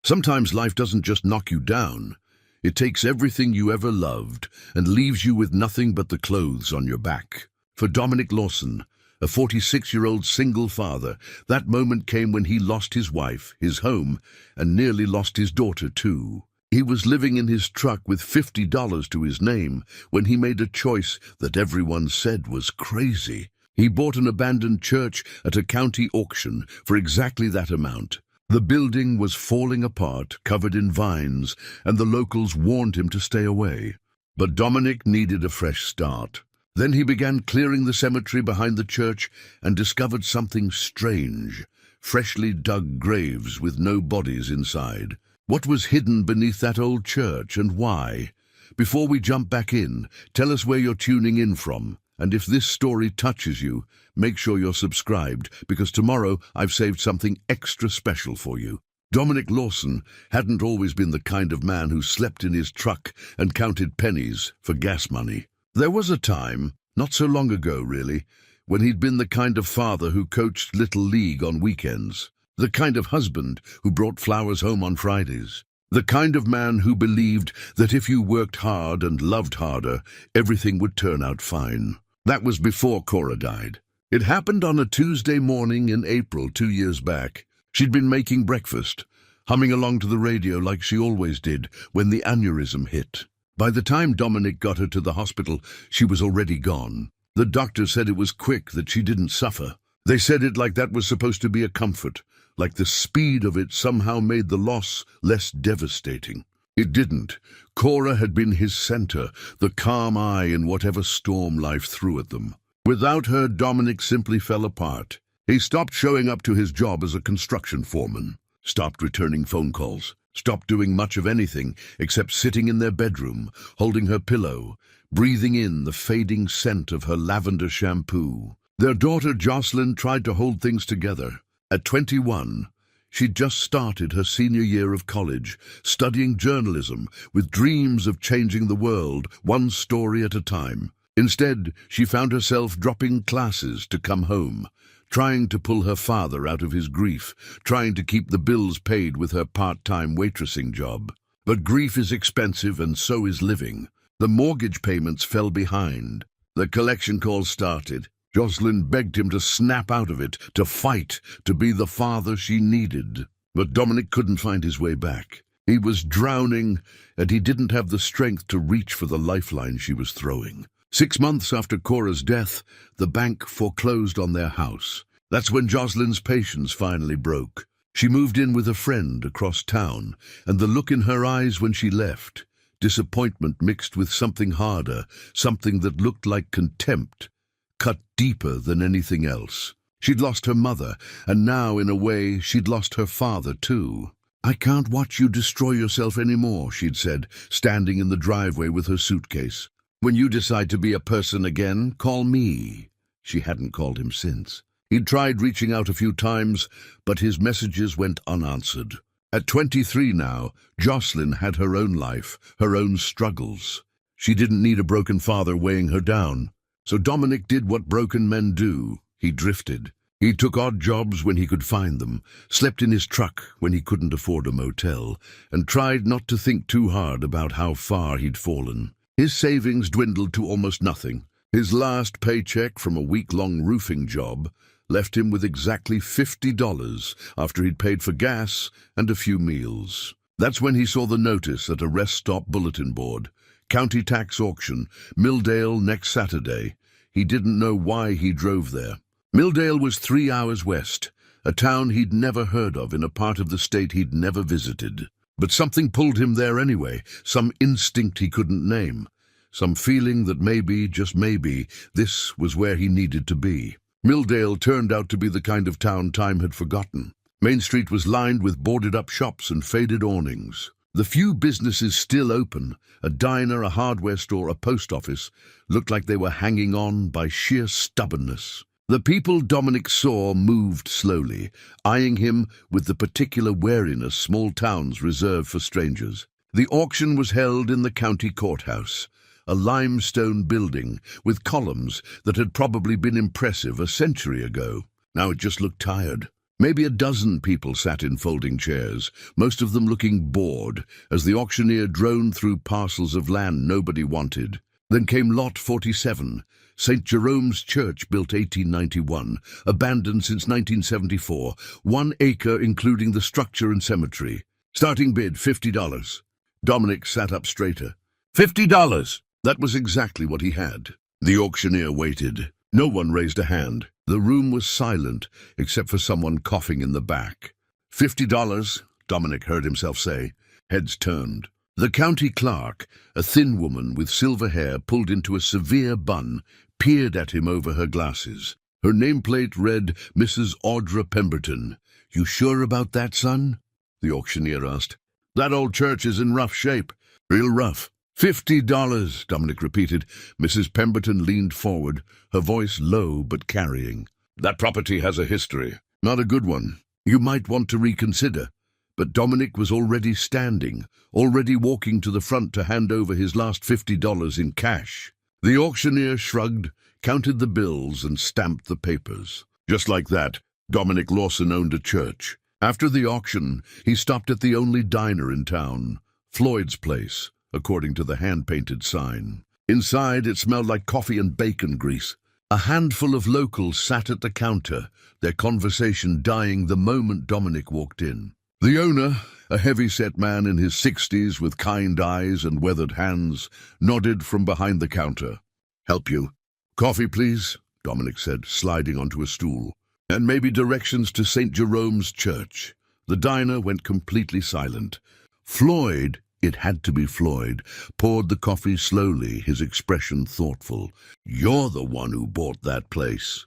Sometimes life doesn't just knock you down. It takes everything you ever loved and leaves you with nothing but the clothes on your back. For Dominic Lawson, a 46-year-old single father, that moment came when he lost his wife, his home, and nearly lost his daughter too. He was living in his truck with $50 to his name when he made a choice that everyone said was crazy. He bought an abandoned church at a county auction for exactly that amount. The building was falling apart, covered in vines, and the locals warned him to stay away. But Dominic needed a fresh start. Then he began clearing the cemetery behind the church and discovered something strange: freshly dug graves with no bodies inside. What was hidden beneath that old church, and why? Before we jump back in, tell us where you're tuning in from. And if this story touches you, make sure you're subscribed, because tomorrow I've saved something extra special for you. Dominic Lawson hadn't always been the kind of man who slept in his truck and counted pennies for gas money. There was a time, not so long ago really, when he'd been the kind of father who coached Little League on weekends, the kind of husband who brought flowers home on Fridays, the kind of man who believed that if you worked hard and loved harder, everything would turn out fine. That was before Cora died. It happened on a Tuesday morning in April 2 years back. She'd been making breakfast, humming along to the radio like she always did when the aneurysm hit. By the time Dominic got her to the hospital, she was already gone. The doctor said it was quick, that she didn't suffer. They said it like that was supposed to be a comfort, like the speed of it somehow made the loss less devastating. It didn't. Cora had been his center, the calm eye in whatever storm life threw at them. Without her, Dominic simply fell apart. He stopped showing up to his job as a construction foreman, stopped returning phone calls, stopped doing much of anything except sitting in their bedroom, holding her pillow, breathing in the fading scent of her lavender shampoo. Their daughter Jocelyn tried to hold things together. At 21, she'd just started her senior year of college, studying journalism with dreams of changing the world, one story at a time. Instead, she found herself dropping classes to come home, trying to pull her father out of his grief, trying to keep the bills paid with her part-time waitressing job. But grief is expensive, and so is living. The mortgage payments fell behind. The collection calls started. Jocelyn begged him to snap out of it, to fight, to be the father she needed. But Dominic couldn't find his way back. He was drowning, and he didn't have the strength to reach for the lifeline she was throwing. 6 months after Cora's death, the bank foreclosed on their house. That's when Jocelyn's patience finally broke. She moved in with a friend across town, and the look in her eyes when she left, disappointment mixed with something harder, something that looked like contempt, cut deeper than anything else. She'd lost her mother, and now, in a way, she'd lost her father too. "I can't watch you destroy yourself anymore," she'd said, standing in the driveway with her suitcase. "When you decide to be a person again, call me." She hadn't called him since. He'd tried reaching out a few times, but his messages went unanswered. At 23 now, Jocelyn had her own life, her own struggles. She didn't need a broken father weighing her down. So Dominic did what broken men do. He drifted. He took odd jobs when he could find them, slept in his truck when he couldn't afford a motel, and tried not to think too hard about how far he'd fallen. His savings dwindled to almost nothing. His last paycheck from a week-long roofing job left him with exactly $50 after he'd paid for gas and a few meals. That's when he saw the notice at a rest stop bulletin board. County tax auction, Milldale next Saturday. He didn't know why he drove there. Milldale was 3 hours west, a town he'd never heard of in a part of the state he'd never visited. But something pulled him there anyway, some instinct he couldn't name, some feeling that maybe, just maybe, this was where he needed to be. Milldale turned out to be the kind of town time had forgotten. Main Street was lined with boarded-up shops and faded awnings. The few businesses still open, a diner, a hardware store, a post office, looked like they were hanging on by sheer stubbornness. The people Dominic saw moved slowly, eyeing him with the particular wariness small towns reserve for strangers. The auction was held in the county courthouse, a limestone building with columns that had probably been impressive a century ago. Now it just looked tired. Maybe a dozen people sat in folding chairs, most of them looking bored, as the auctioneer droned through parcels of land nobody wanted. Then came Lot 47, St. Jerome's Church, built 1891, abandoned since 1974, 1 acre including the structure and cemetery. Starting bid, $50. Dominic sat up straighter. $50! That was exactly what he had. The auctioneer waited. No one raised a hand. The room was silent, except for someone coughing in the back. $50, Dominic heard himself say. Heads turned. The county clerk, a thin woman with silver hair pulled into a severe bun, peered at him over her glasses. Her nameplate read, Mrs. Audra Pemberton. "You sure about that, son?" the auctioneer asked. "That old church is in rough shape. Real rough." $50, Dominic repeated. Mrs. Pemberton leaned forward, her voice low but carrying. "That property has a history. Not a good one. You might want to reconsider." But Dominic was already standing, already walking to the front to hand over his last $50 in cash. The auctioneer shrugged, counted the bills, and stamped the papers. Just like that, Dominic Lawson owned a church. After the auction, he stopped at the only diner in town, Floyd's Place, according to the hand-painted sign. Inside, it smelled like coffee and bacon grease. A handful of locals sat at the counter, their conversation dying the moment Dominic walked in. The owner, a heavy-set man in his 60s with kind eyes and weathered hands, nodded from behind the counter. "Help you?" "Coffee, please," Dominic said, sliding onto a stool. "And maybe directions to St. Jerome's Church." The diner went completely silent. Floyd, it had to be Floyd, poured the coffee slowly, his expression thoughtful. "You're the one who bought that place."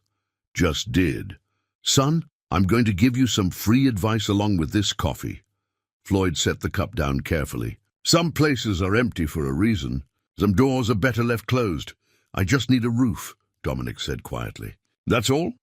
"Just did." "Son, I'm going to give you some free advice along with this coffee." Floyd set the cup down carefully. "Some places are empty for a reason. Some doors are better left closed. I just need a roof," Dominic said quietly. "That's all?"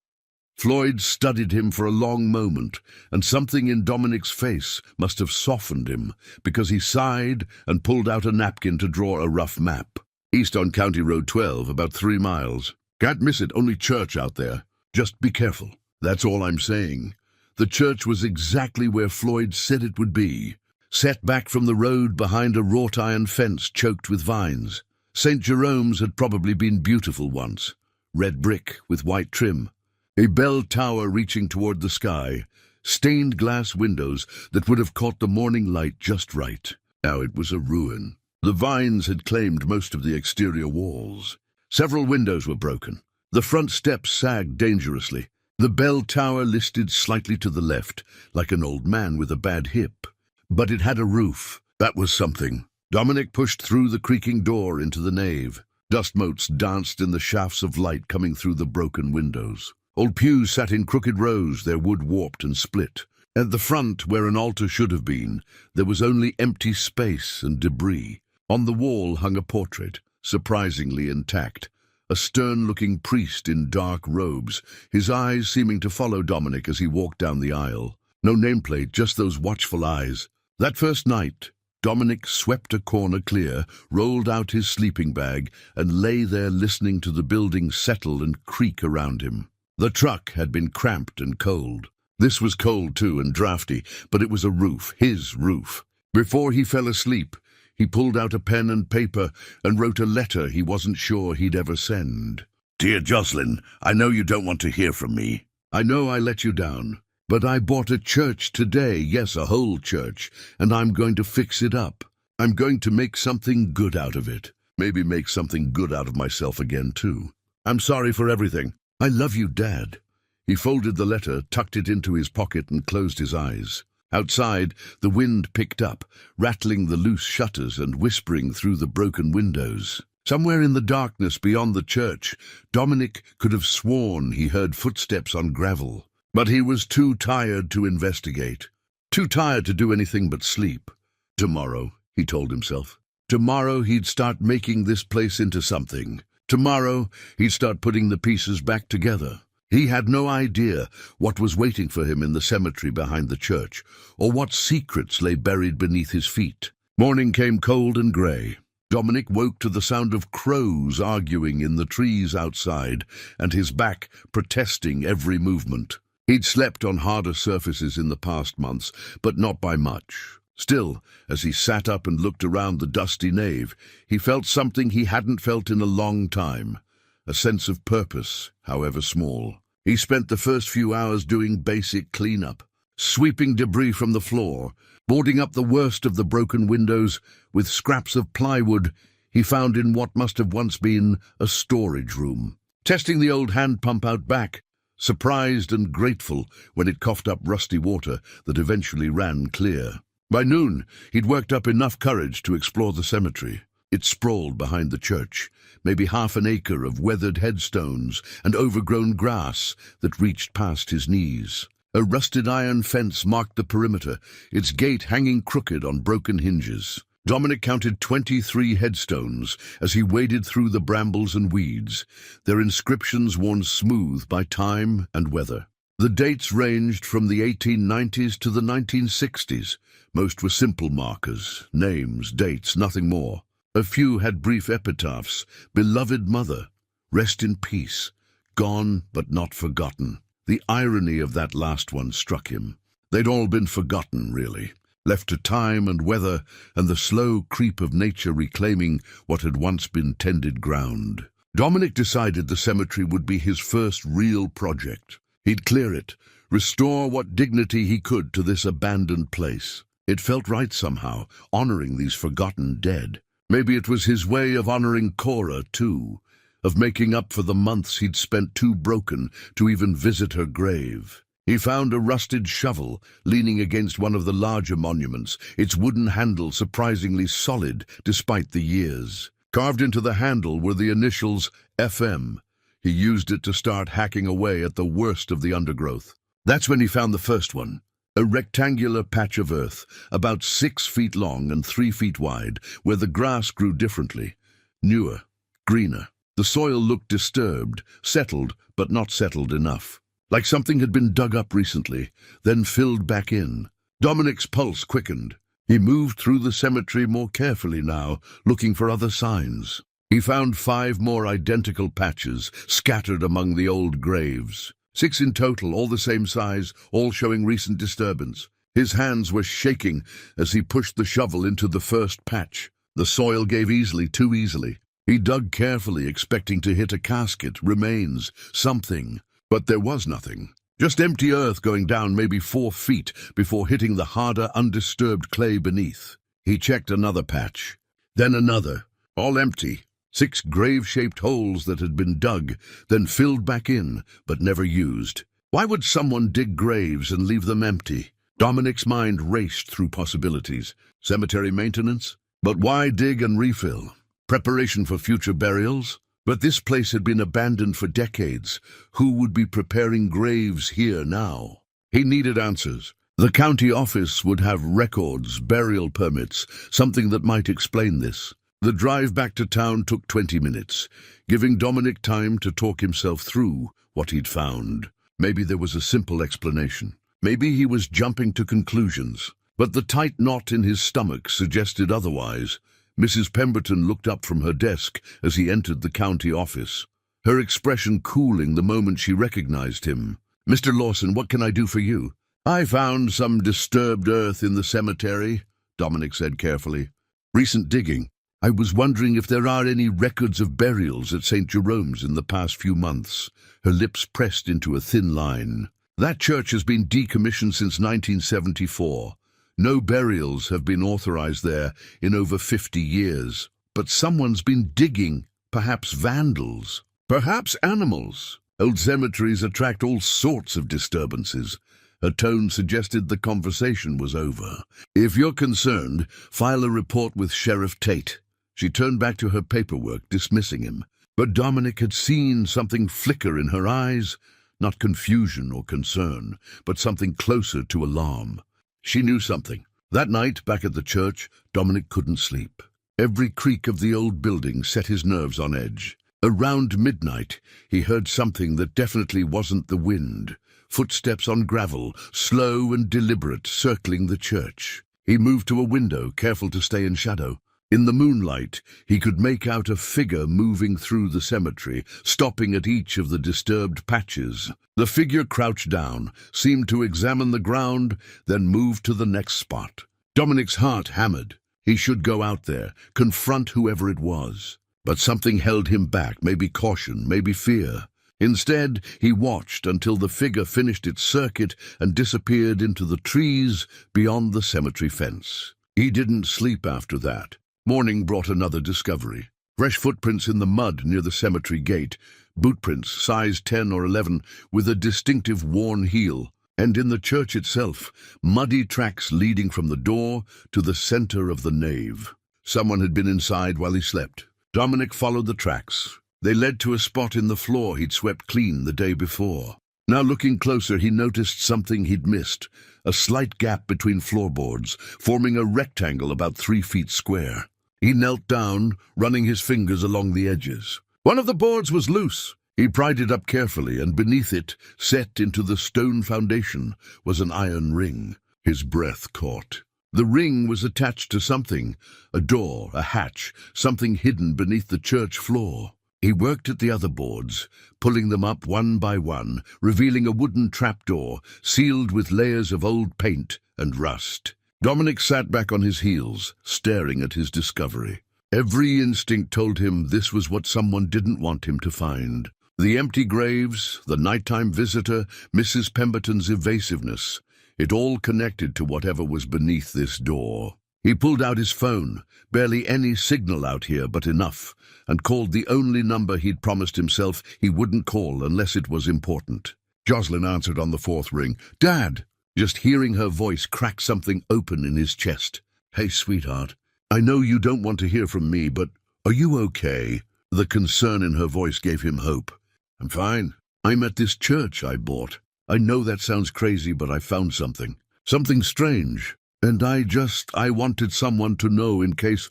Floyd studied him for a long moment, and something in Dominic's face must have softened him, because he sighed and pulled out a napkin to draw a rough map. "East on County Road 12, about 3 miles. Can't miss it, only church out there. Just be careful. That's all I'm saying." The church was exactly where Floyd said it would be, set back from the road behind a wrought-iron fence choked with vines. St. Jerome's had probably been beautiful once. Red brick with white trim. A bell tower reaching toward the sky. Stained glass windows that would have caught the morning light just right. Now it was a ruin. The vines had claimed most of the exterior walls. Several windows were broken. The front steps sagged dangerously. The bell tower listed slightly to the left, like an old man with a bad hip. But it had a roof. That was something. Dominic pushed through the creaking door into the nave. Dust motes danced in the shafts of light coming through the broken windows. Old pews sat in crooked rows, their wood warped and split. At the front, where an altar should have been, there was only empty space and debris. On the wall hung a portrait, surprisingly intact. A stern-looking priest in dark robes, his eyes seeming to follow Dominic as he walked down the aisle. No nameplate, just those watchful eyes. That first night, Dominic swept a corner clear, rolled out his sleeping bag, and lay there listening to the building settle and creak around him. The truck had been cramped and cold. This was cold too and drafty, but it was a roof, his roof. Before he fell asleep, he pulled out a pen and paper and wrote a letter he wasn't sure he'd ever send. "Dear Jocelyn, I know you don't want to hear from me. I know I let you down. But I bought a church today, yes, a whole church, and I'm going to fix it up. I'm going to make something good out of it. Maybe make something good out of myself again, too. I'm sorry for everything. I love you, Dad." He folded the letter, tucked it into his pocket, and closed his eyes. Outside, the wind picked up, rattling the loose shutters and whispering through the broken windows. Somewhere in the darkness beyond the church, Dominic could have sworn he heard footsteps on gravel. But he was too tired to investigate, too tired to do anything but sleep. Tomorrow, he told himself. Tomorrow he'd start making this place into something. Tomorrow he'd start putting the pieces back together. He had no idea what was waiting for him in the cemetery behind the church, or what secrets lay buried beneath his feet. Morning came cold and grey. Dominic woke to the sound of crows arguing in the trees outside, and his back protesting every movement. He'd slept on harder surfaces in the past months, but not by much. Still, as he sat up and looked around the dusty nave, he felt something he hadn't felt in a long time. A sense of purpose, however small. He spent the first few hours doing basic cleanup, sweeping debris from the floor, boarding up the worst of the broken windows with scraps of plywood he found in what must have once been a storage room. Testing the old hand pump out back, surprised and grateful when it coughed up rusty water that eventually ran clear. By noon, he'd worked up enough courage to explore the cemetery. It sprawled behind the church, maybe half an acre of weathered headstones and overgrown grass that reached past his knees. A rusted iron fence marked the perimeter, its gate hanging crooked on broken hinges. Dominic counted 23 headstones as he waded through the brambles and weeds, their inscriptions worn smooth by time and weather. The dates ranged from the 1890s to the 1960s. Most were simple markers, names, dates, nothing more. A few had brief epitaphs: beloved mother, rest in peace, gone but not forgotten. The irony of that last one struck him. They'd all been forgotten, really, left to time and weather and the slow creep of nature reclaiming what had once been tended ground. Dominic decided the cemetery would be his first real project. He'd clear it, restore what dignity he could to this abandoned place. It felt right somehow, honoring these forgotten dead. Maybe it was his way of honoring Cora, too, of making up for the months he'd spent too broken to even visit her grave. He found a rusted shovel leaning against one of the larger monuments, its wooden handle surprisingly solid despite the years. Carved into the handle were the initials FM. He used it to start hacking away at the worst of the undergrowth. That's when he found the first one. A rectangular patch of earth, about 6 feet long and 3 feet wide, where the grass grew differently. Newer, greener. The soil looked disturbed, settled, but not settled enough. Like something had been dug up recently, then filled back in. Dominic's pulse quickened. He moved through the cemetery more carefully now, looking for other signs. He found 5 more identical patches scattered among the old graves. 6 in total, all the same size, all showing recent disturbance. His hands were shaking as he pushed the shovel into the first patch. The soil gave easily, too easily. He dug carefully, expecting to hit a casket, remains, something. But there was nothing. Just empty earth going down maybe 4 feet before hitting the harder, undisturbed clay beneath. He checked another patch, then another, all empty. 6 grave-shaped holes that had been dug, then filled back in, but never used. Why would someone dig graves and leave them empty? Dominic's mind raced through possibilities. Cemetery maintenance? But why dig and refill? Preparation for future burials? But this place had been abandoned for decades. Who would be preparing graves here now? He needed answers. The county office would have records, burial permits, something that might explain this. The drive back to town took 20 minutes, giving Dominic time to talk himself through what he'd found. Maybe there was a simple explanation. Maybe he was jumping to conclusions. But the tight knot in his stomach suggested otherwise. Mrs. Pemberton looked up from her desk as he entered the county office, her expression cooling the moment she recognized him. "Mr. Lawson, what can I do for you?" "I found some disturbed earth in the cemetery," Dominic said carefully. "Recent digging. I was wondering if there are any records of burials at St. Jerome's in the past few months." Her lips pressed into a thin line. "That church has been decommissioned since 1974. No burials have been authorized there in over 50 years. But someone's been digging, perhaps vandals, perhaps animals. Old cemeteries attract all sorts of disturbances." Her tone suggested the conversation was over. "If you're concerned, file a report with Sheriff Tate." She turned back to her paperwork, dismissing him. But Dominic had seen something flicker in her eyes, not confusion or concern, but something closer to alarm. She knew something. That night, back at the church, Dominic couldn't sleep. Every creak of the old building set his nerves on edge. Around midnight, he heard something that definitely wasn't the wind. Footsteps on gravel, slow and deliberate, circling the church. He moved to a window, careful to stay in shadow. In the moonlight, he could make out a figure moving through the cemetery, stopping at each of the disturbed patches. The figure crouched down, seemed to examine the ground, then moved to the next spot. Dominic's heart hammered. He should go out there, confront whoever it was. But something held him back, maybe caution, maybe fear. Instead, he watched until the figure finished its circuit and disappeared into the trees beyond the cemetery fence. He didn't sleep after that. Morning brought another discovery. Fresh footprints in the mud near the cemetery gate, bootprints size 10 or 11 with a distinctive worn heel. And in the church itself, muddy tracks leading from the door to the center of the nave. Someone had been inside while he slept. Dominic followed the tracks. They led to a spot in the floor he'd swept clean the day before. Now looking closer, he noticed something he'd missed, a slight gap between floorboards, forming a rectangle about 3 feet square. He knelt down, running his fingers along the edges. One of the boards was loose. He pried it up carefully, and beneath it, set into the stone foundation, was an iron ring. His breath caught. The ring was attached to something, a door, a hatch, something hidden beneath the church floor. He worked at the other boards, pulling them up one by one, revealing a wooden trapdoor, sealed with layers of old paint and rust. Dominic sat back on his heels, staring at his discovery. Every instinct told him this was what someone didn't want him to find. The empty graves, the nighttime visitor, Mrs. Pemberton's evasiveness, it all connected to whatever was beneath this door. He pulled out his phone, barely any signal out here but enough, and called the only number he'd promised himself he wouldn't call unless it was important. Jocelyn answered on the 4th ring. "Dad!" Just hearing her voice cracked something open in his chest. "Hey, sweetheart, I know you don't want to hear from me, but are you okay?" The concern in her voice gave him hope. "I'm fine. I'm at this church I bought. I know that sounds crazy, but I found something. Something strange. And I wanted someone to know in case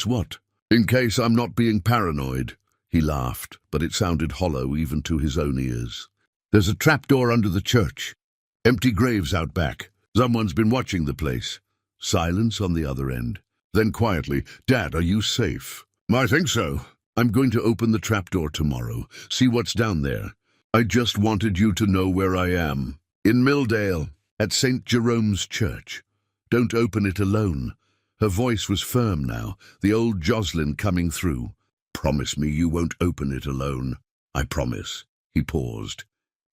what? In case I'm not being paranoid." He laughed, but it sounded hollow even to his own ears. "There's a trapdoor under the church. Empty graves out back. Someone's been watching the place." Silence on the other end. Then quietly, "Dad, are you safe?" "I think so. I'm going to open the trapdoor tomorrow, see what's down there. I just wanted you to know where I am. In Milldale, at St. Jerome's Church. Don't open it alone." Her voice was firm now, the old Jocelyn coming through. "Promise me you won't open it alone." "I promise." He paused.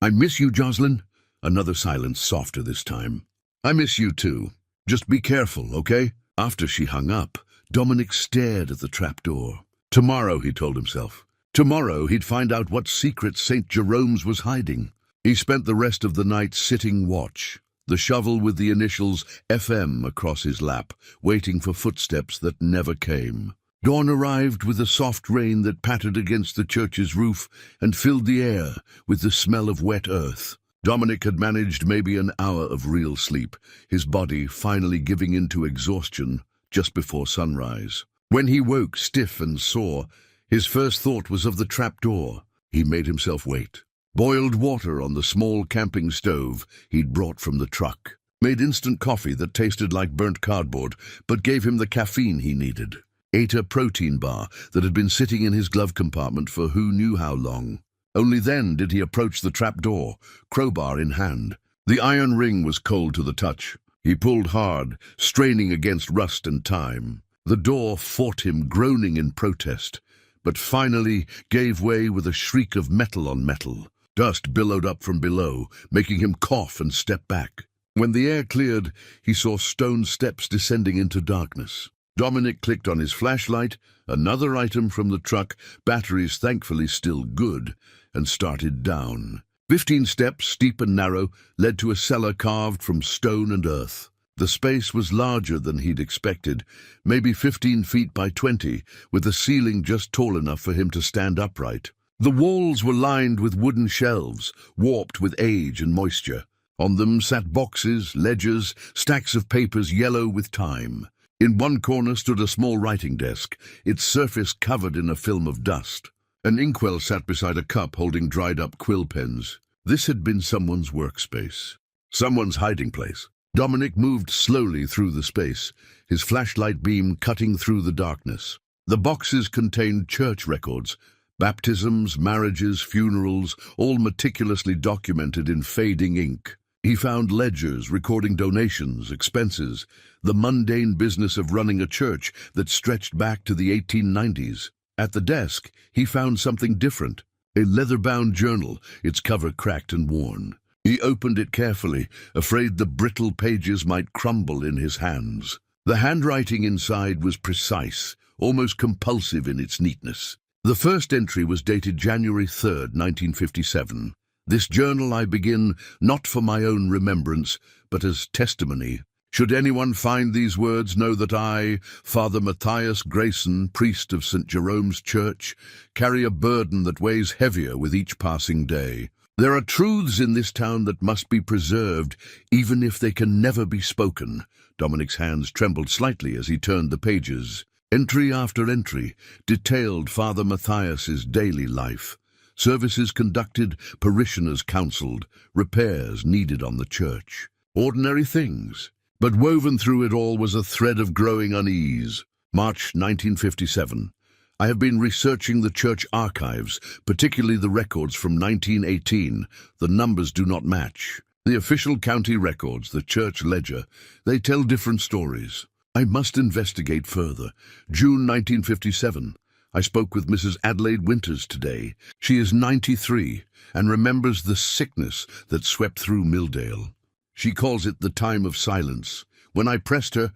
"I miss you, Jocelyn." Another silence, softer this time. "I miss you too. Just be careful, okay?" After she hung up, Dominic stared at the trapdoor. Tomorrow, he told himself. Tomorrow he'd find out what secret St. Jerome's was hiding. He spent the rest of the night sitting watch, the shovel with the initials FM across his lap, waiting for footsteps that never came. Dawn arrived with a soft rain that pattered against the church's roof and filled the air with the smell of wet earth. Dominic had managed maybe an hour of real sleep, his body finally giving in to exhaustion just before sunrise. When he woke stiff and sore, his first thought was of the trapdoor. He made himself wait. Boiled water on the small camping stove he'd brought from the truck. Made instant coffee that tasted like burnt cardboard, but gave him the caffeine he needed. Ate a protein bar that had been sitting in his glove compartment for who knew how long. Only then did he approach the trapdoor, crowbar in hand. The iron ring was cold to the touch. He pulled hard, straining against rust and time. The door fought him, groaning in protest, but finally gave way with a shriek of metal on metal. Dust billowed up from below, making him cough and step back. When the air cleared, he saw stone steps descending into darkness. Dominic clicked on his flashlight, another item from the truck, batteries thankfully still good, and started down. 15 steps, steep and narrow, led to a cellar carved from stone and earth. The space was larger than he'd expected, maybe 15 feet by 20, with the ceiling just tall enough for him to stand upright. The walls were lined with wooden shelves, warped with age and moisture. On them sat boxes, ledgers, stacks of papers yellow with time. In one corner stood a small writing desk, its surface covered in a film of dust. An inkwell sat beside a cup holding dried-up quill pens. This had been someone's workspace, someone's hiding place. Dominic moved slowly through the space, his flashlight beam cutting through the darkness. The boxes contained church records, baptisms, marriages, funerals, all meticulously documented in fading ink. He found ledgers recording donations, expenses, the mundane business of running a church that stretched back to the 1890s. At the desk, he found something different, a leather-bound journal, its cover cracked and worn. He opened it carefully, afraid the brittle pages might crumble in his hands. The handwriting inside was precise, almost compulsive in its neatness. The first entry was dated January 3rd, 1957. This journal I begin not for my own remembrance, but as testimony. Should anyone find these words, know that I, Father Matthias Grayson, priest of St. Jerome's Church, carry a burden that weighs heavier with each passing day. There are truths in this town that must be preserved, even if they can never be spoken. Dominic's hands trembled slightly as he turned the pages. Entry after entry detailed Father Matthias's daily life. Services conducted, parishioners counseled, repairs needed on the church. Ordinary things. But woven through it all was a thread of growing unease. March 1957. I have been researching the church archives, particularly the records from 1918. The numbers do not match. The official county records, the church ledger, they tell different stories. I must investigate further. June 1957. I spoke with Mrs. Adelaide Winters today. She is 93 and remembers the sickness that swept through Milldale. She calls it the time of silence. When I pressed her,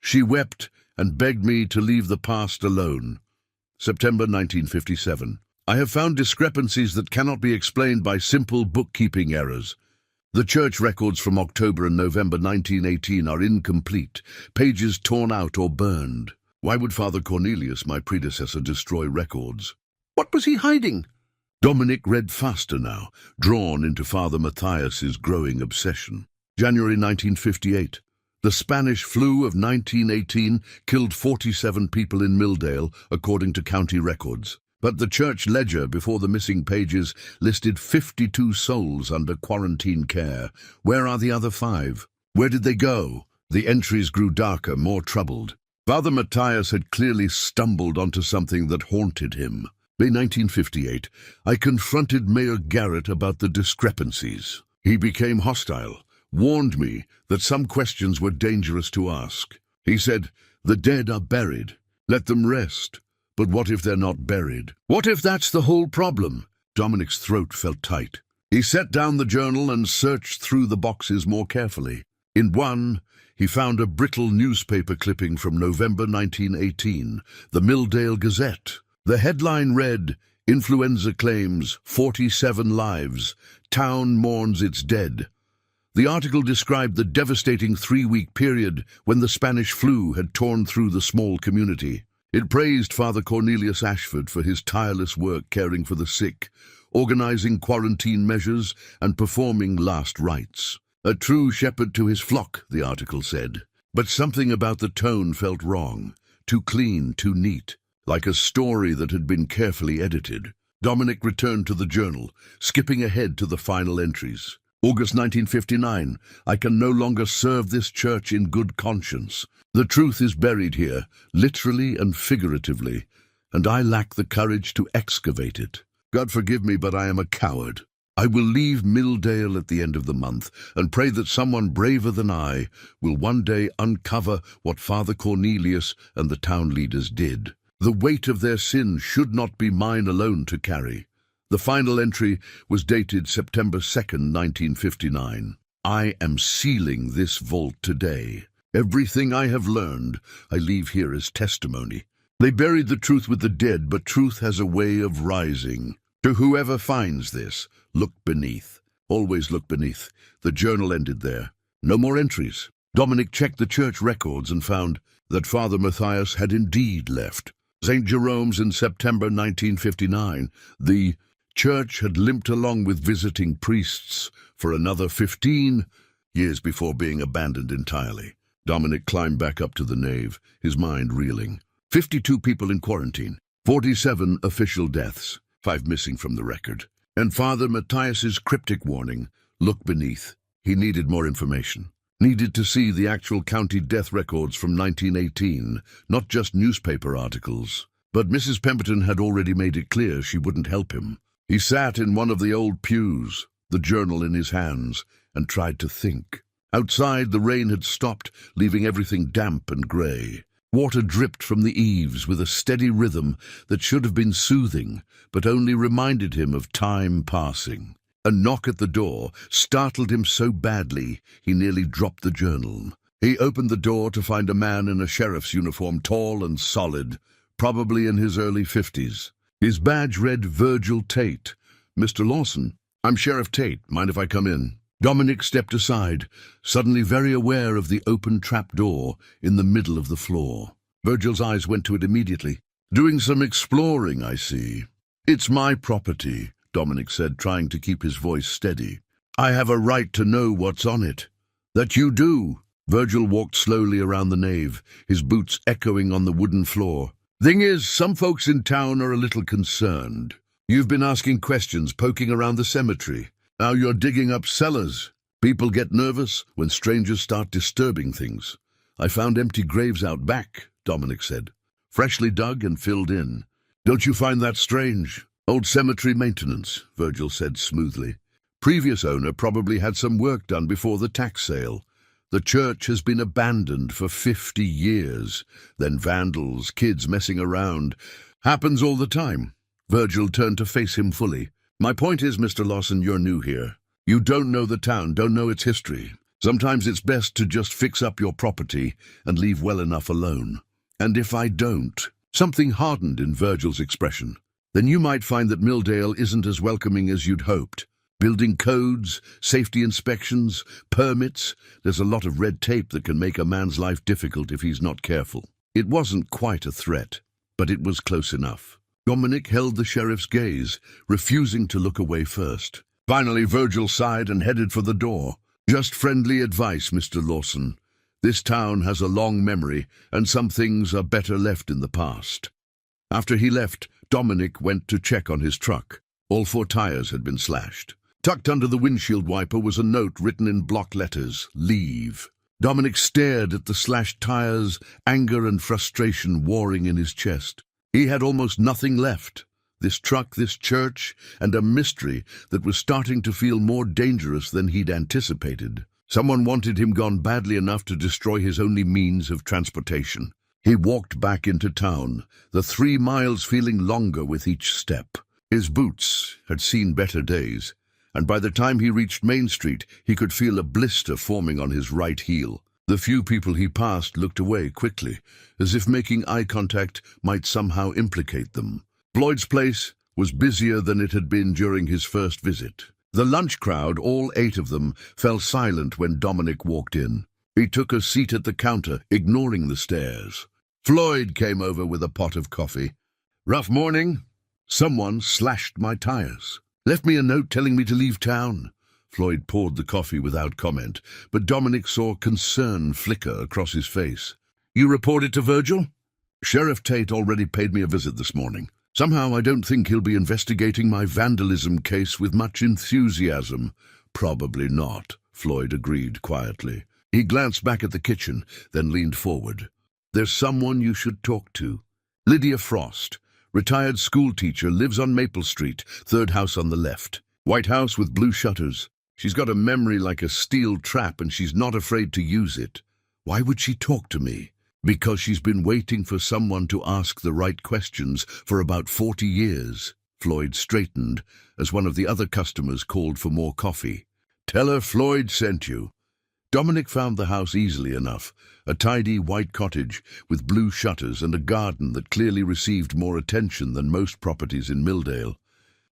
she wept and begged me to leave the past alone. September 1957. I have found discrepancies that cannot be explained by simple bookkeeping errors. The church records from October and November 1918 are incomplete, pages torn out or burned. Why would Father Cornelius, my predecessor, destroy records? What was he hiding? Dominic read faster now, drawn into Father Matthias's growing obsession. January 1958. The Spanish flu of 1918 killed 47 people in Milldale, according to county records. But the church ledger before the missing pages listed 52 souls under quarantine care. Where are the other 5? Where did they go? The entries grew darker, more troubled. Father Matthias had clearly stumbled onto something that haunted him. May 1958. I confronted Mayor Garrett about the discrepancies. He became hostile, warned me that some questions were dangerous to ask. He said, "The dead are buried. Let them rest. But what if they're not buried? What if that's the whole problem?" Dominic's throat felt tight. He set down the journal and searched through the boxes more carefully. In one, he found a brittle newspaper clipping from November 1918, the Milldale Gazette. The headline read, "Influenza claims 47 lives. Town mourns its dead." The article described the devastating 3-week period when the Spanish flu had torn through the small community. It praised Father Cornelius Ashford for his tireless work caring for the sick, organizing quarantine measures and performing last rites. A true shepherd to his flock, the article said. But something about the tone felt wrong, too clean, too neat, like a story that had been carefully edited. Dominic returned to the journal, skipping ahead to the final entries. August 1959, I can no longer serve this church in good conscience. The truth is buried here, literally and figuratively, and I lack the courage to excavate it. God forgive me, but I am a coward. I will leave Milldale at the end of the month and pray that someone braver than I will one day uncover what Father Cornelius and the town leaders did. The weight of their sin should not be mine alone to carry. The final entry was dated September 2nd, 1959. I am sealing this vault today. Everything I have learned, I leave here as testimony. They buried the truth with the dead, but truth has a way of rising. To whoever finds this, look beneath. Always look beneath. The journal ended there. No more entries. Dominic checked the church records and found that Father Matthias had indeed left. St. Jerome's in September 1959. The church had limped along with visiting priests for another 15 years before being abandoned entirely. Dominic climbed back up to the nave, his mind reeling. 52 people in quarantine, 47 official deaths, 5 missing from the record. And Father Matthias's cryptic warning, look beneath. He needed more information. Needed to see the actual county death records from 1918, not just newspaper articles. But Mrs. Pemberton had already made it clear she wouldn't help him. He sat in one of the old pews, the journal in his hands, and tried to think. Outside, the rain had stopped, leaving everything damp and grey. Water dripped from the eaves with a steady rhythm that should have been soothing, but only reminded him of time passing. A knock at the door startled him so badly he nearly dropped the journal. He opened the door to find a man in a sheriff's uniform, tall and solid, probably in his early 50s. His badge read Virgil Tate. "Mr. Lawson, I'm Sheriff Tate. Mind if I come in?" Dominic stepped aside, suddenly very aware of the open trapdoor in the middle of the floor. Virgil's eyes went to it immediately. "Doing some exploring, I see." "It's my property," Dominic said, trying to keep his voice steady. "I have a right to know what's on it." "That you do." Virgil walked slowly around the nave, his boots echoing on the wooden floor. "Thing is, some folks in town are a little concerned. You've been asking questions, poking around the cemetery. Now you're digging up cellars. People get nervous when strangers start disturbing things. I found empty graves out back," Dominic said. "Freshly dug and filled in. Don't you find that strange?" "Old cemetery maintenance," Virgil said smoothly. "Previous owner probably had some work done before the tax sale. The church has been abandoned for 50 years. Then vandals, kids messing around. Happens all the time." Virgil turned to face him fully. "My point is, Mr. Lawson, you're new here. You don't know the town, don't know its history. Sometimes it's best to just fix up your property and leave well enough alone. And if I don't—" Something hardened in Virgil's expression. "Then you might find that Milldale isn't as welcoming as you'd hoped. Building codes, safety inspections, permits. There's a lot of red tape that can make a man's life difficult if he's not careful." It wasn't quite a threat, but it was close enough. Dominic held the sheriff's gaze, refusing to look away first. Finally, Virgil sighed and headed for the door. "Just friendly advice, Mr. Lawson. This town has a long memory, and some things are better left in the past." After he left, Dominic went to check on his truck. All 4 tires had been slashed. Tucked under the windshield wiper was a note written in block letters, "Leave." Dominic stared at the slashed tires, anger and frustration warring in his chest. He had almost nothing left. This truck, this church, and a mystery that was starting to feel more dangerous than he'd anticipated. Someone wanted him gone badly enough to destroy his only means of transportation. He walked back into town, the 3 miles feeling longer with each step. His boots had seen better days, and by the time he reached Main Street, he could feel a blister forming on his right heel. The few people he passed looked away quickly, as if making eye contact might somehow implicate them. Floyd's place was busier than it had been during his first visit. The lunch crowd, all 8 of them, fell silent when Dominic walked in. He took a seat at the counter, ignoring the stares. Floyd came over with a pot of coffee. "Rough morning? Someone slashed my tires. Left me a note telling me to leave town." Floyd poured the coffee without comment, but Dominic saw concern flicker across his face. "You reported to Virgil?" "Sheriff Tate already paid me a visit this morning. Somehow I don't think he'll be investigating my vandalism case with much enthusiasm." "Probably not," Floyd agreed quietly. He glanced back at the kitchen, then leaned forward. "There's someone you should talk to. Lydia Frost, retired schoolteacher, lives on Maple Street, 3rd house on the left. White house with blue shutters. She's got a memory like a steel trap, and she's not afraid to use it." "Why would she talk to me?" "Because she's been waiting for someone to ask the right questions for about 40 years. Floyd straightened as one of the other customers called for more coffee. "Tell her Floyd sent you." Dominic found the house easily enough, a tidy white cottage with blue shutters and a garden that clearly received more attention than most properties in Milldale.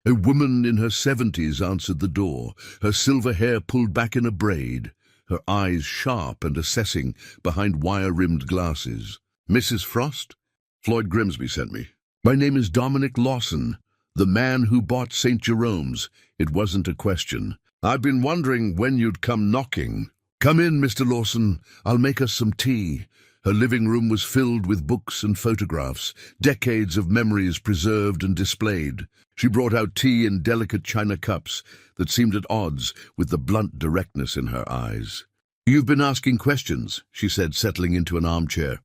A woman in her 70s answered the door, her silver hair pulled back in a braid, her eyes sharp and assessing behind wire-rimmed glasses. "Mrs. Frost?" "Floyd Grimsby sent me." "My name is Dominic Lawson, the man who bought St. Jerome's." It wasn't a question. "I've been wondering when you'd come knocking." "Come in, Mr. Lawson. I'll make us some tea." Her living room was filled with books and photographs, decades of memories preserved and displayed. She brought out tea in delicate china cups that seemed at odds with the blunt directness in her eyes. "You've been asking questions," she said, settling into an armchair.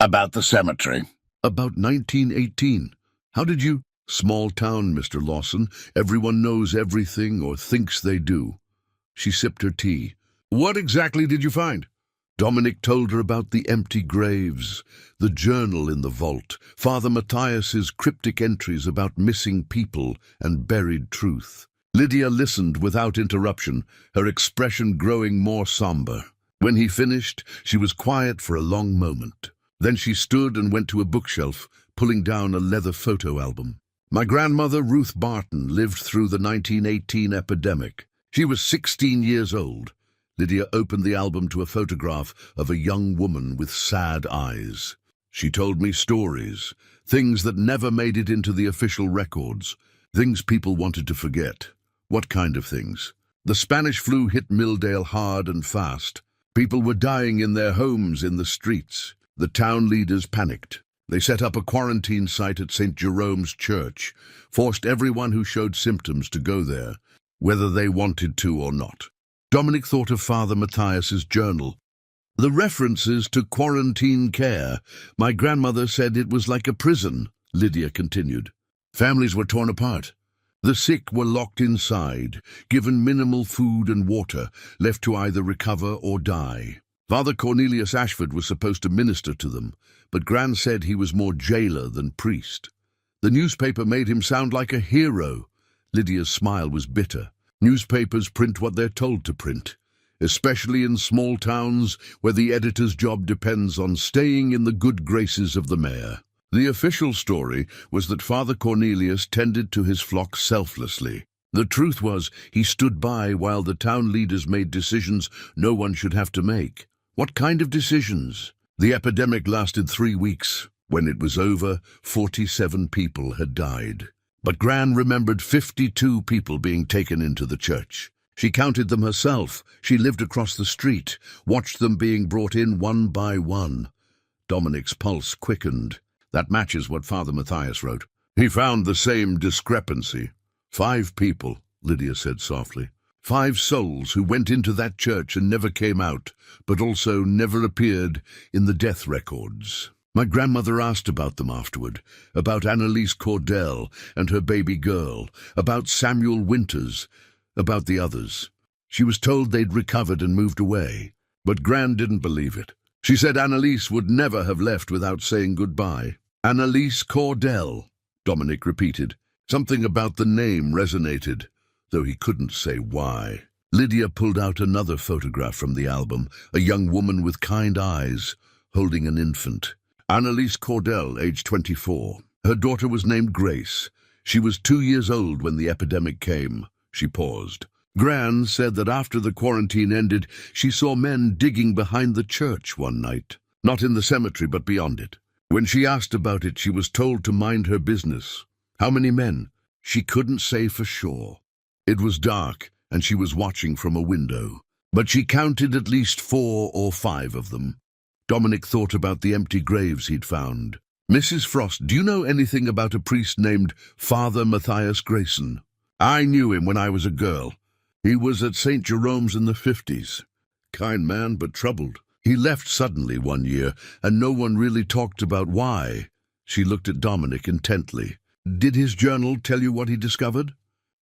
About the cemetery. "About 1918. How did you—" "Small town, Mr. Lawson. Everyone knows everything or thinks they do." She sipped her tea. "What exactly did you find?" Dominic told her about the empty graves, the journal in the vault, Father Matthias's cryptic entries about missing people and buried truth. Lydia listened without interruption, her expression growing more somber. When he finished, she was quiet for a long moment. Then she stood and went to a bookshelf, pulling down a leather photo album. "My grandmother, Ruth Barton, lived through the 1918 epidemic. She was 16 years old." Lydia opened the album to a photograph of a young woman with sad eyes. "She told me stories, things that never made it into the official records, things people wanted to forget." "What kind of things?" "The Spanish flu hit Milldale hard and fast. People were dying in their homes, in the streets. The town leaders panicked. They set up a quarantine site at St. Jerome's Church, forced everyone who showed symptoms to go there, whether they wanted to or not." Dominic thought of Father Matthias's journal. "The references to quarantine care. My grandmother said it was like a prison," Lydia continued. "Families were torn apart. The sick were locked inside, given minimal food and water, left to either recover or die. Father Cornelius Ashford was supposed to minister to them, but Gran said he was more jailer than priest. The newspaper made him sound like a hero." Lydia's smile was bitter. "Newspapers print what they're told to print, especially in small towns where the editor's job depends on staying in the good graces of the mayor. The official story was that Father Cornelius tended to his flock selflessly. The truth was, he stood by while the town leaders made decisions no one should have to make." "What kind of decisions?" "The epidemic lasted 3 weeks. When it was over, 47 people had died. But Gran remembered 52 people being taken into the church. She counted them herself. She lived across the street, watched them being brought in one by one." Dominic's pulse quickened. "That matches what Father Matthias wrote. He found the same discrepancy. 5 people," Lydia said softly. 5 souls who went into that church and never came out, but also never appeared in the death records. My grandmother asked about them afterward, about Annalise Cordell and her baby girl, about Samuel Winters, about the others. She was told they'd recovered and moved away, but Gran didn't believe it. She said Annalise would never have left without saying goodbye. "Annalise Cordell," Dominic repeated. Something about the name resonated, though he couldn't say why. Lydia pulled out another photograph from the album, a young woman with kind eyes, holding an infant. Annalise Cordell, age 24. Her daughter was named Grace. She was 2 years old when the epidemic came. She paused. Gran said that after the quarantine ended, she saw men digging behind the church one night. Not in the cemetery, but beyond it. When she asked about it, she was told to mind her business. How many men? She couldn't say for sure. It was dark, and she was watching from a window. But she counted at least 4 or 5 of them. Dominic thought about the empty graves he'd found. "Mrs. Frost, do you know anything about a priest named Father Matthias Grayson?" "I knew him when I was a girl. He was at St. Jerome's in the 50s. Kind man, but troubled. He left suddenly one year, and no one really talked about why." She looked at Dominic intently. "Did his journal tell you what he discovered?"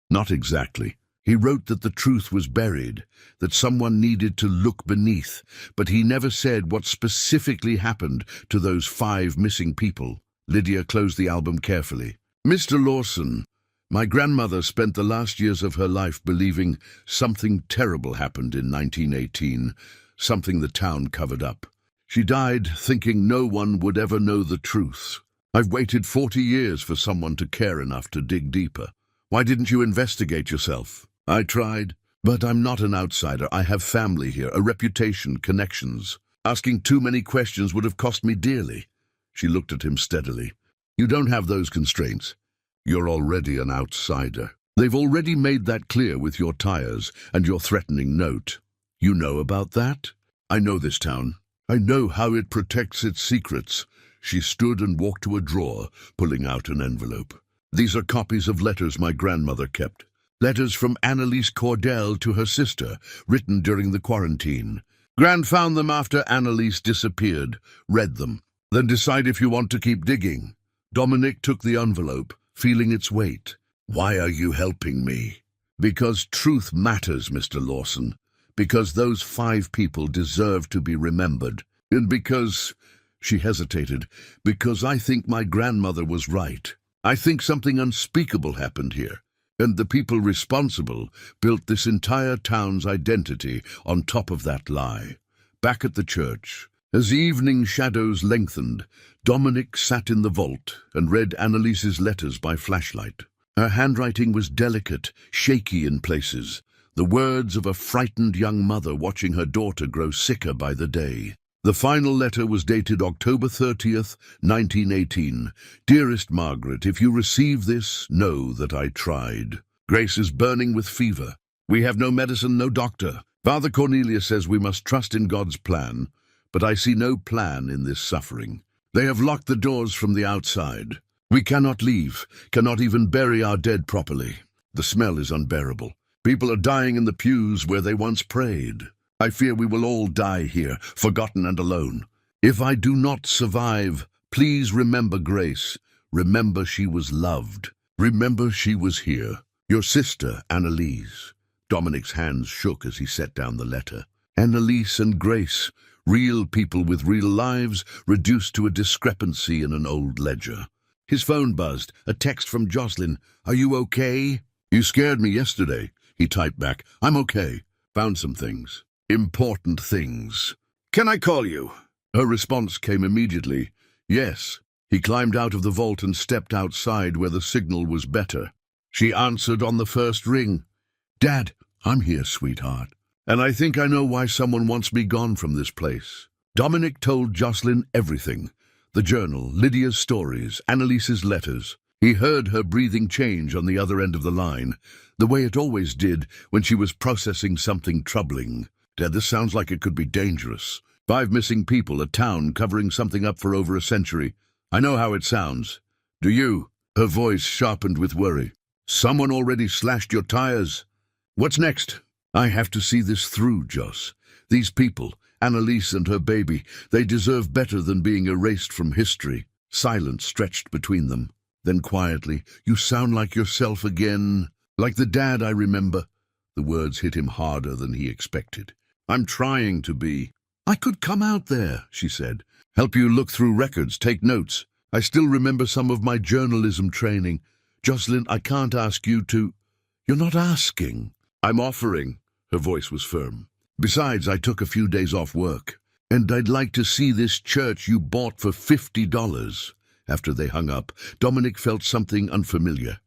"Not exactly. He wrote that the truth was buried, that someone needed to look beneath, but he never said what specifically happened to those 5 missing people." Lydia closed the album carefully. "Mr. Lawson, my grandmother spent the last years of her life believing something terrible happened in 1918, something the town covered up. She died thinking no one would ever know the truth. I've waited 40 years for someone to care enough to dig deeper. Why didn't you investigate yourself?" "I tried, but I'm not an outsider. I have family here, a reputation, connections. Asking too many questions would have cost me dearly." She looked at him steadily. "You don't have those constraints. You're already an outsider. They've already made that clear with your tires and your threatening note. You know about that? I know this town. I know how it protects its secrets." She stood and walked to a drawer, pulling out an envelope. "These are copies of letters my grandmother kept. Letters from Annalise Cordell to her sister, written during the quarantine. Gran found them after Annalise disappeared, read them. Then decide if you want to keep digging. Dominic took the envelope, feeling its weight. Why are you helping me? Because truth matters, Mr. Lawson. Because those 5 people deserve to be remembered. And because, she hesitated, because I think my grandmother was right. I think something unspeakable happened here. And the people responsible built this entire town's identity on top of that lie. Back at the church, as evening shadows lengthened, Dominic sat in the vault and read Annalise's letters by flashlight. Her handwriting was delicate, shaky in places, the words of a frightened young mother watching her daughter grow sicker by the day. The final letter was dated October 30th, 1918. Dearest Margaret, if you receive this, know that I tried. Grace is burning with fever. We have no medicine, no doctor. Father Cornelius says we must trust in God's plan, but I see no plan in this suffering. They have locked the doors from the outside. We cannot leave, cannot even bury our dead properly. The smell is unbearable. People are dying in the pews where they once prayed. I fear we will all die here, forgotten and alone. If I do not survive, please remember Grace. Remember she was loved. Remember she was here. Your sister, Annalise. Dominic's hands shook as he set down the letter. Annalise and Grace, real people with real lives, reduced to a discrepancy in an old ledger. His phone buzzed, a text from Jocelyn. Are you okay? You scared me yesterday, he typed back. I'm okay. Found some things. Important things. Can I call you? Her response came immediately. Yes. He climbed out of the vault and stepped outside where the signal was better. She answered on the first ring. Dad, I'm here, sweetheart. And I think I know why someone wants me gone from this place. Dominic told Jocelyn everything. The journal, Lydia's stories, Annalise's letters. He heard her breathing change on the other end of the line, the way it always did when she was processing something troubling. Dad, this sounds like it could be dangerous. 5 missing people, a town covering something up for over a century. I know how it sounds. Do you? Her voice sharpened with worry. Someone already slashed your tires. What's next? I have to see this through, Joss. These people, Annalise and her baby, they deserve better than being erased from history. Silence stretched between them. Then quietly, you sound like yourself again. Like the dad I remember. The words hit him harder than he expected. I'm trying to be. I could come out there, she said. Help you look through records, take notes. I still remember some of my journalism training. Jocelyn, I can't ask you to... You're not asking. I'm offering. Her voice was firm. Besides, I took a few days off work. And I'd like to see this church you bought for $50. After they hung up, Dominic felt something unfamiliar.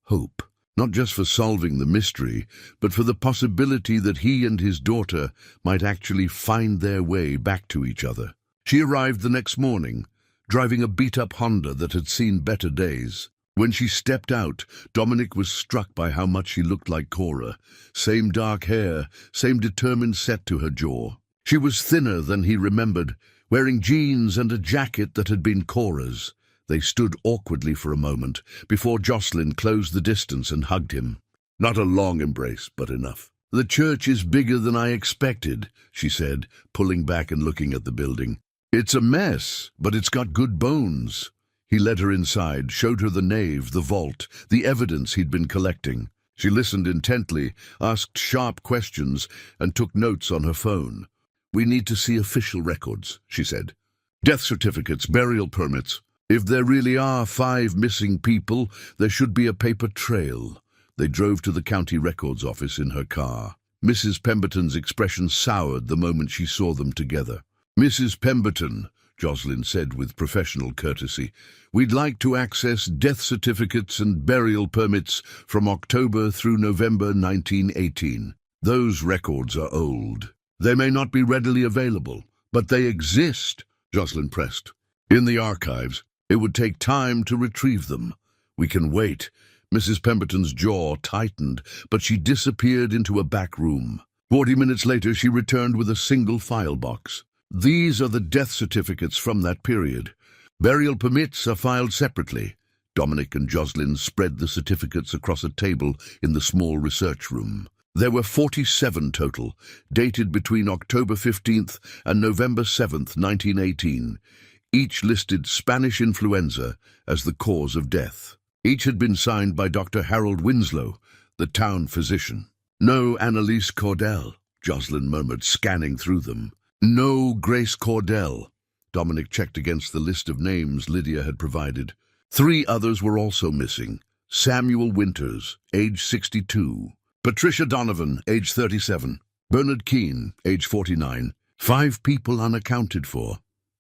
Hope. Not just for solving the mystery, but for the possibility that he and his daughter might actually find their way back to each other. She arrived the next morning, driving a beat-up Honda that had seen better days. When she stepped out, Dominic was struck by how much she looked like Cora. Same dark hair, same determined set to her jaw. She was thinner than he remembered, wearing jeans and a jacket that had been Cora's. They stood awkwardly for a moment, before Jocelyn closed the distance and hugged him. Not a long embrace, but enough. The church is bigger than I expected, she said, pulling back and looking at the building. It's a mess, but it's got good bones. He led her inside, showed her the nave, the vault, the evidence he'd been collecting. She listened intently, asked sharp questions, and took notes on her phone. We need to see official records, she said. Death certificates, burial permits. If there really are 5 missing people, there should be a paper trail. They drove to the county records office in her car. Mrs. Pemberton's expression soured the moment she saw them together. Mrs. Pemberton, Jocelyn said with professional courtesy, we'd like to access death certificates and burial permits from October through November 1918. Those records are old. They may not be readily available, but they exist, Jocelyn pressed. In the archives. It would take time to retrieve them. We can wait. Mrs. Pemberton's jaw tightened, but she disappeared into a back room. 40 minutes later, she returned with a single file box. These are the death certificates from that period. Burial permits are filed separately. Dominic and Jocelyn spread the certificates across a table in the small research room. There were 47 total, dated between October 15th and November 7th, 1918. Each listed Spanish influenza as the cause of death. Each had been signed by Dr. Harold Winslow, the town physician. No Annalise Cordell, Jocelyn murmured, scanning through them. No Grace Cordell. Dominic checked against the list of names Lydia had provided. 3 others were also missing. Samuel Winters, age 62. Patricia Donovan, age 37. Bernard Keane, age 49. 5 people unaccounted for,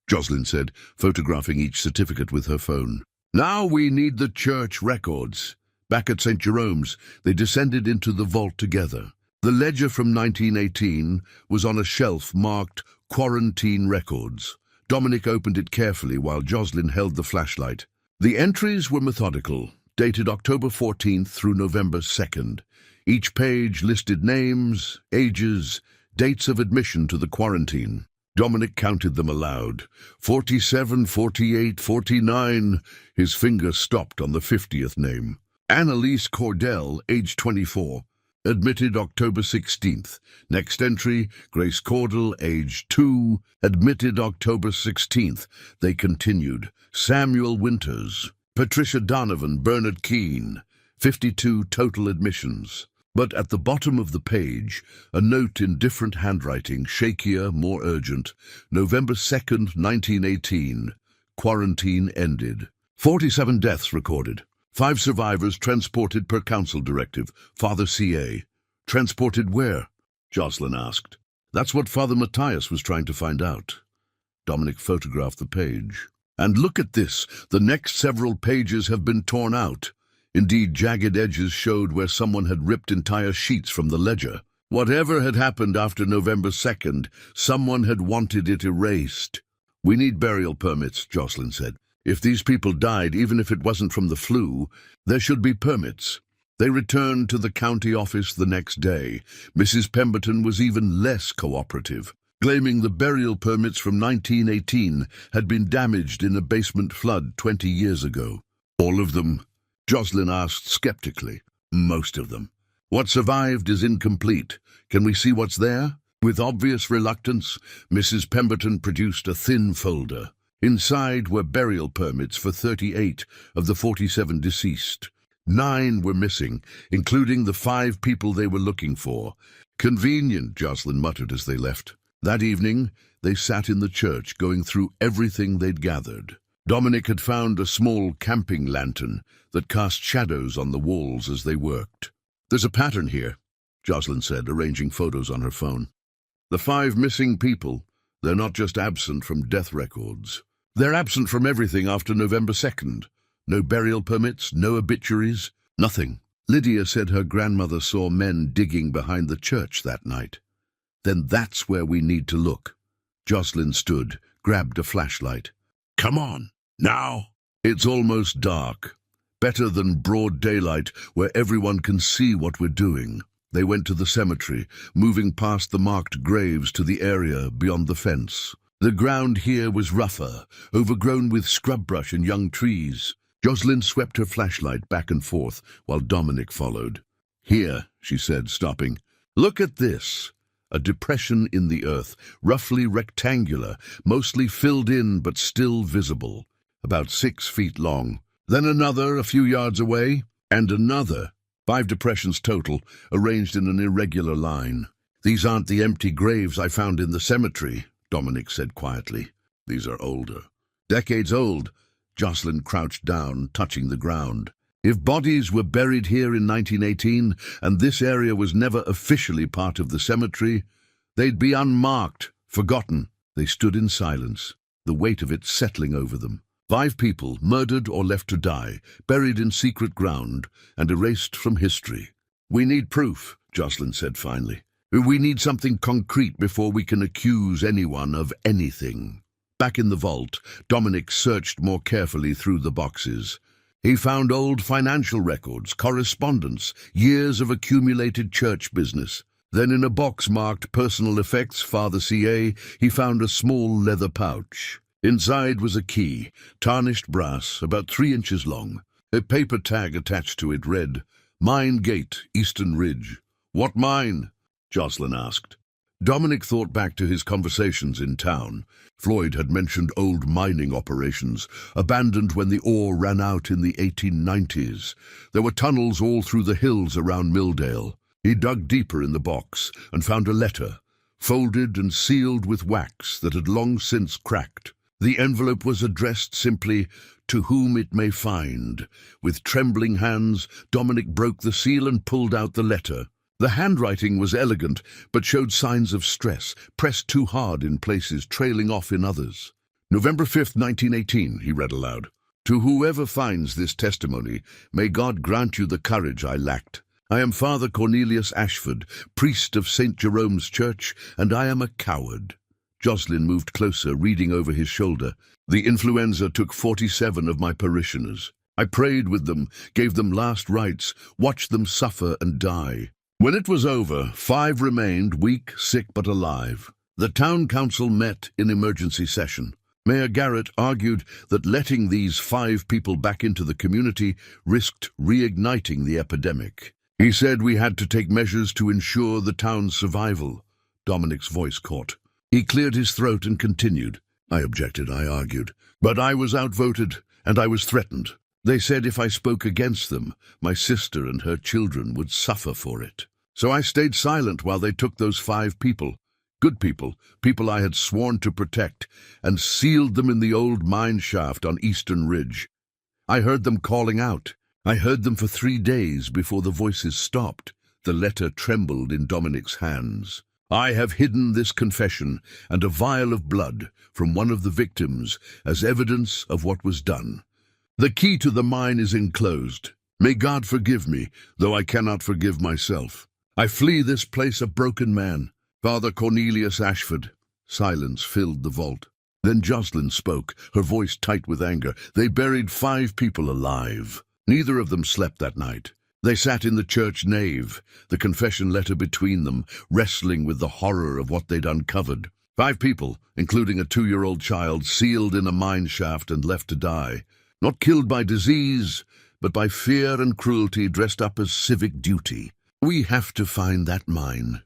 Jocelyn said, photographing each certificate with her phone. Now we need the church records. Back at St. Jerome's, they descended into the vault together. The ledger from 1918 was on a shelf marked Quarantine Records. Dominic opened it carefully while Jocelyn held the flashlight. The entries were methodical, dated October 14th through November 2nd. Each page listed names, ages, dates of admission to the quarantine. Dominic counted them aloud. 47, 48, 49. His finger stopped on the 50th name. Annalise Cordell, age 24. Admitted October 16th. Next entry, Grace Cordell, age 2. Admitted October 16th. They continued. Samuel Winters. Patricia Donovan, Bernard Keane. 52 total admissions. But at the bottom of the page, a note in different handwriting, shakier, more urgent. November 2nd, 1918. Quarantine ended. 47 deaths recorded. 5 survivors transported per council directive. Father C.A. Transported where? Jocelyn asked. That's what Father Matthias was trying to find out. Dominic photographed the page. And look at this. The next several pages have been torn out. Indeed, jagged edges showed where someone had ripped entire sheets from the ledger. Whatever had happened after November 2nd, someone had wanted it erased. We need burial permits, Jocelyn said. If these people died, even if it wasn't from the flu, there should be permits. They returned to the county office the next day. Mrs. Pemberton was even less cooperative, claiming the burial permits from 1918 had been damaged in a basement flood 20 years ago. All of them? Jocelyn asked skeptically. Most of them. What survived is incomplete. Can we see what's there? With obvious reluctance, Mrs. Pemberton produced a thin folder. Inside were burial permits for 38 of the 47 deceased. 9 were missing, including the 5 people they were looking for. Convenient, Jocelyn muttered as they left. That evening, they sat in the church, going through everything they'd gathered. Dominic had found a small camping lantern that cast shadows on the walls as they worked. There's a pattern here, Jocelyn said, arranging photos on her phone. The 5 missing people, they're not just absent from death records. They're absent from everything after November 2nd. No burial permits, no obituaries, nothing. Lydia said her grandmother saw men digging behind the church that night. Then that's where we need to look. Jocelyn stood, grabbed a flashlight. Come on, now. It's almost dark. Better than broad daylight where everyone can see what we're doing. They went to the cemetery, moving past the marked graves to the area beyond the fence. The ground here was rougher, overgrown with scrub brush and young trees. Jocelyn swept her flashlight back and forth while Dominic followed. Here, she said, stopping. Look at this. A depression in the earth, roughly rectangular, mostly filled in but still visible. About 6 feet long. Then another a few yards away, and another. 5 depressions total, arranged in an irregular line. These aren't the empty graves I found in the cemetery, Dominic said quietly. These are older. Decades old. Jocelyn crouched down, touching the ground. If bodies were buried here in 1918, and this area was never officially part of the cemetery, they'd be unmarked, forgotten. They stood in silence, the weight of it settling over them. 5 people, murdered or left to die, buried in secret ground, and erased from history. We need proof, Jocelyn said finally. We need something concrete before we can accuse anyone of anything. Back in the vault, Dominic searched more carefully through the boxes. He found old financial records, correspondence, years of accumulated church business. Then in a box marked Personal Effects, Father C.A., he found a small leather pouch. Inside was a key, tarnished brass, about 3 inches long. A paper tag attached to it read, Mine Gate, Eastern Ridge. What mine? Jocelyn asked. Dominic thought back to his conversations in town. Floyd had mentioned old mining operations, abandoned when the ore ran out in the 1890s. There were tunnels all through the hills around Milldale. He dug deeper in the box and found a letter, folded and sealed with wax that had long since cracked. The envelope was addressed simply, "To whom it may find." With trembling hands, Dominic broke the seal and pulled out the letter. The handwriting was elegant, but showed signs of stress, pressed too hard in places, trailing off in others. November 5th, 1918, he read aloud. "To whoever finds this testimony, may God grant you the courage I lacked. I am Father Cornelius Ashford, priest of St. Jerome's Church, and I am a coward." Jocelyn moved closer, reading over his shoulder. "The influenza took 47 of my parishioners. I prayed with them, gave them last rites, watched them suffer and die. When it was over, 5 remained, weak, sick but alive. The town council met in emergency session. Mayor Garrett argued that letting these 5 people back into the community risked reigniting the epidemic. He said we had to take measures to ensure the town's survival." Dominic's voice caught. He cleared his throat and continued. "I objected, I argued. But I was outvoted, and I was threatened. They said if I spoke against them, my sister and her children would suffer for it. So I stayed silent while they took those 5 people, good people, people I had sworn to protect, and sealed them in the old mine shaft on Eastern Ridge. I heard them calling out. I heard them for 3 days before the voices stopped." The letter trembled in Dominic's hands. "I have hidden this confession and a vial of blood from one of the victims as evidence of what was done. The key to the mine is enclosed. May God forgive me, though I cannot forgive myself. I flee this place a broken man. Father Cornelius Ashford." Silence filled the vault. Then Jocelyn spoke, her voice tight with anger. "They buried 5 people alive. Neither of them slept that night. They sat in the church nave, the confession letter between them, wrestling with the horror of what they'd uncovered. 5 people, including a 2-year-old child, sealed in a mine shaft and left to die. Not killed by disease, but by fear and cruelty dressed up as civic duty. We have to find that mine,"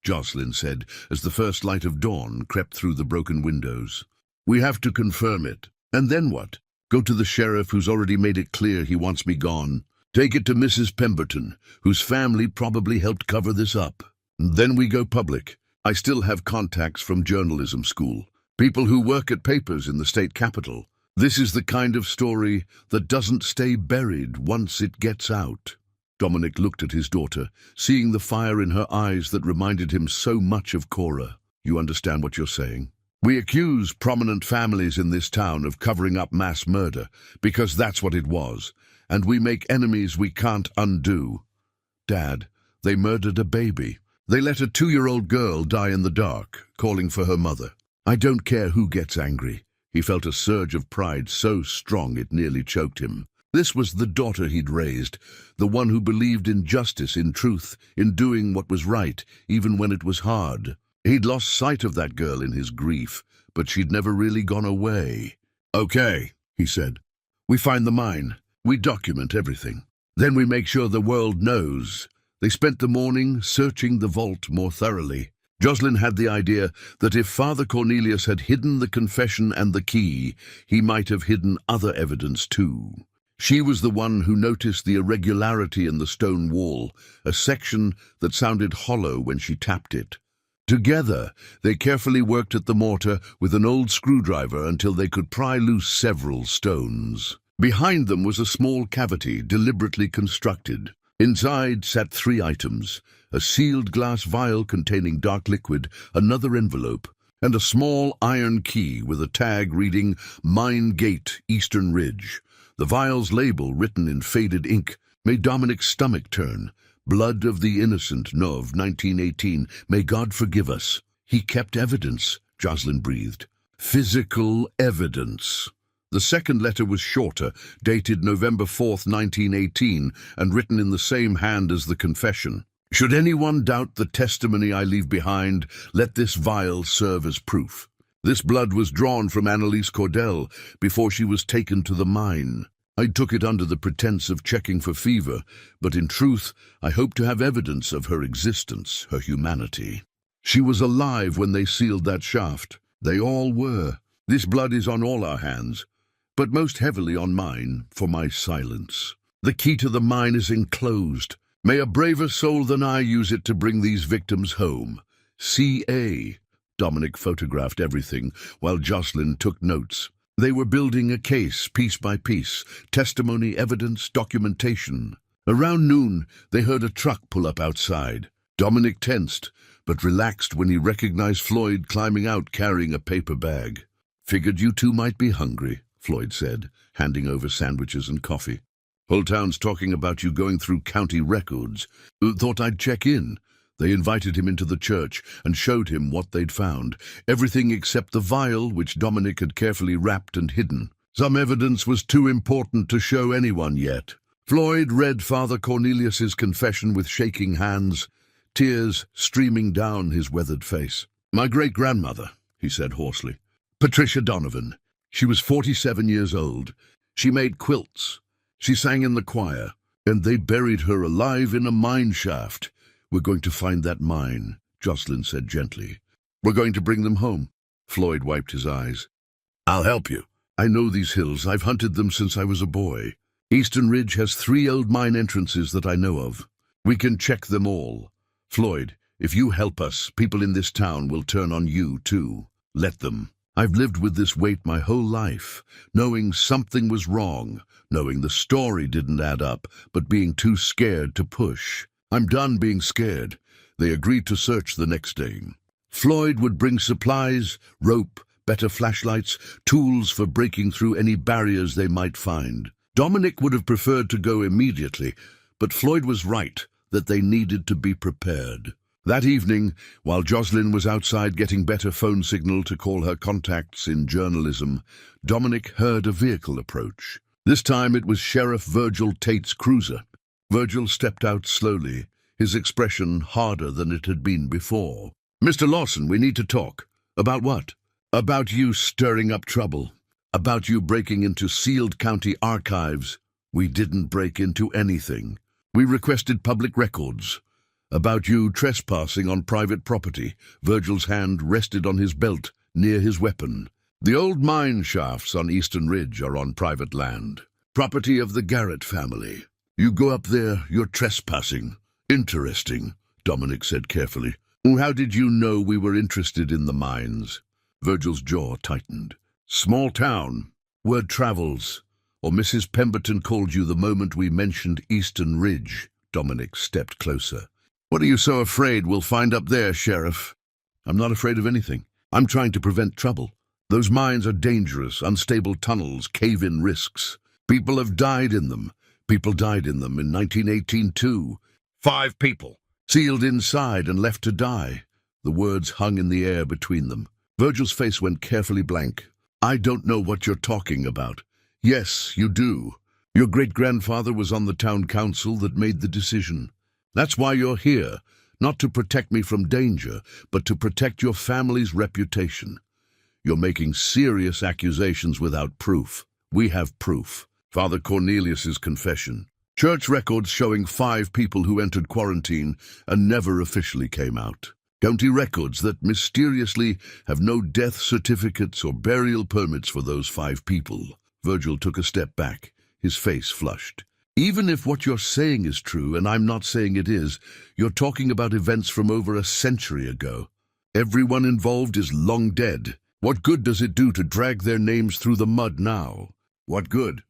Jocelyn said, as the first light of dawn crept through the broken windows. "We have to confirm it. And then what? Go to the sheriff, who's already made it clear he wants me gone. Take it to Mrs. Pemberton, whose family probably helped cover this up. Then we go public. I still have contacts from journalism school, people who work at papers in the state capitol. This is the kind of story that doesn't stay buried once it gets out." Dominic looked at his daughter, seeing the fire in her eyes that reminded him so much of Cora. "You understand what you're saying? We accuse prominent families in this town of covering up mass murder, because that's what it was, and we make enemies we can't undo. Dad, they murdered a baby. They let a 2-year-old girl die in the dark, calling for her mother. I don't care who gets angry." He felt a surge of pride so strong it nearly choked him. This was the daughter he'd raised, the one who believed in justice, in truth, in doing what was right, even when it was hard. He'd lost sight of that girl in his grief, but she'd never really gone away. "Okay," he said. "We find the mine. We document everything. Then we make sure the world knows." They spent the morning searching the vault more thoroughly. Jocelyn had the idea that if Father Cornelius had hidden the confession and the key, he might have hidden other evidence too. She was the one who noticed the irregularity in the stone wall, a section that sounded hollow when she tapped it. Together, they carefully worked at the mortar with an old screwdriver until they could pry loose several stones. Behind them was a small cavity deliberately constructed. Inside sat 3 items: a sealed glass vial containing dark liquid, another envelope, and a small iron key with a tag reading "Mine Gate, Eastern Ridge." The vial's label, written in faded ink, made Dominic's stomach turn. "Blood of the innocent, Nov, 1918. May God forgive us." "He kept evidence," Jocelyn breathed. "Physical evidence." The second letter was shorter, dated November 4th, 1918, and written in the same hand as the confession. "Should anyone doubt the testimony I leave behind, let this vial serve as proof. This blood was drawn from Annalise Cordell before she was taken to the mine." I took it under the pretense of checking for fever, but in truth, I hoped to have evidence of her existence, her humanity. She was alive when they sealed that shaft. They all were. This blood is on all our hands, but most heavily on mine, for my silence. The key to the mine is enclosed. May a braver soul than I use it to bring these victims home. C.A. Dominic photographed everything, while Jocelyn took notes. They were building a case, piece by piece, testimony, evidence, documentation. Around noon, they heard a truck pull up outside. Dominic tensed, but relaxed when he recognized Floyd climbing out carrying a paper bag. "Figured you two might be hungry," Floyd said, handing over sandwiches and coffee. "Whole town's talking about you going through county records. Thought I'd check in." They invited him into the church and showed him what they'd found. Everything except the vial, which Dominic had carefully wrapped and hidden. Some evidence was too important to show anyone yet. Floyd read Father Cornelius's confession with shaking hands, tears streaming down his weathered face. "My great-grandmother," he said hoarsely. "Patricia Donovan. She was 47 years old. She made quilts. She sang in the choir, and they buried her alive in a mine shaft. We're going to find that mine," Jocelyn said gently. "We're going to bring them home." Floyd wiped his eyes. "I'll help you. I know these hills. I've hunted them since I was a boy. Eastern Ridge has 3 old mine entrances that I know of. We can check them all. Floyd, if you help us, people in this town will turn on you too. Let them. I've lived with this weight my whole life, knowing something was wrong, knowing the story didn't add up, but being too scared to push. I'm done being scared." They agreed to search the next day. Floyd would bring supplies, rope, better flashlights, tools for breaking through any barriers they might find. Dominic would have preferred to go immediately, but Floyd was right that they needed to be prepared. That evening, while Jocelyn was outside getting better phone signal to call her contacts in journalism, Dominic heard a vehicle approach. This time it was Sheriff Virgil Tate's cruiser. Virgil stepped out slowly, his expression harder than it had been before. "Mr. Lawson, we need to talk." "About what?" "About you stirring up trouble. About you breaking into sealed county archives." "We didn't break into anything. We requested public records." "About you trespassing on private property." Virgil's hand rested on his belt, near his weapon. "The old mine shafts on Eastern Ridge are on private land. Property of the Garrett family. You go up there, you're trespassing." "Interesting," Dominic said carefully. "How did you know we were interested in the mines?" Virgil's jaw tightened. "Small town. Word travels. Or Mrs. Pemberton called you the moment we mentioned Eastern Ridge." Dominic stepped closer. "What are you so afraid we'll find up there, Sheriff?" "I'm not afraid of anything. I'm trying to prevent trouble. Those mines are dangerous, unstable tunnels, cave-in risks. People have died in them. People died in them in 1918 too. 5 people. Sealed inside and left to die." The words hung in the air between them. Virgil's face went carefully blank. "I don't know what you're talking about." "Yes, you do. Your great-grandfather was on the town council that made the decision. That's why you're here, not to protect me from danger, but to protect your family's reputation. You're making serious accusations without proof. We have proof. Father Cornelius's confession. Church records showing 5 people who entered quarantine and never officially came out. County records that mysteriously have no death certificates or burial permits for those 5 people. Virgil took a step back, his face flushed. "Even if what you're saying is true, and I'm not saying it is, you're talking about events from over a century ago. Everyone involved is long dead. What good does it do to drag their names through the mud now?" "What good?"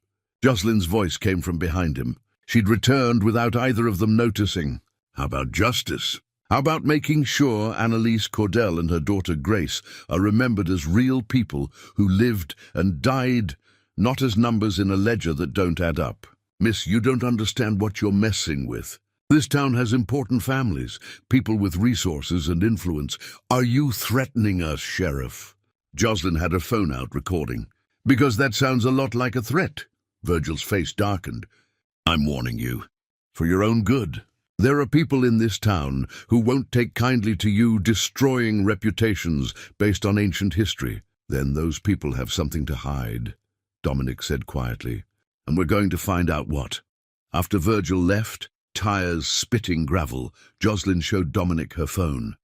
Jocelyn's voice came from behind him. She'd returned without either of them noticing. "How about justice? How about making sure Annalise Cordell and her daughter Grace are remembered as real people who lived and died, not as numbers in a ledger that don't add up? Miss, you don't understand what you're messing with. This town has important families, people with resources and influence. Are you threatening us, Sheriff?" Jocelyn had her phone out recording. "Because that sounds a lot like a threat." Virgil's face darkened. "I'm warning you. For your own good. There are people in this town who won't take kindly to you destroying reputations based on ancient history. Then those people have something to hide," Dominic said quietly. and we're going to find out what. After Virgil left, tires spitting gravel, Jocelyn showed Dominic her phone.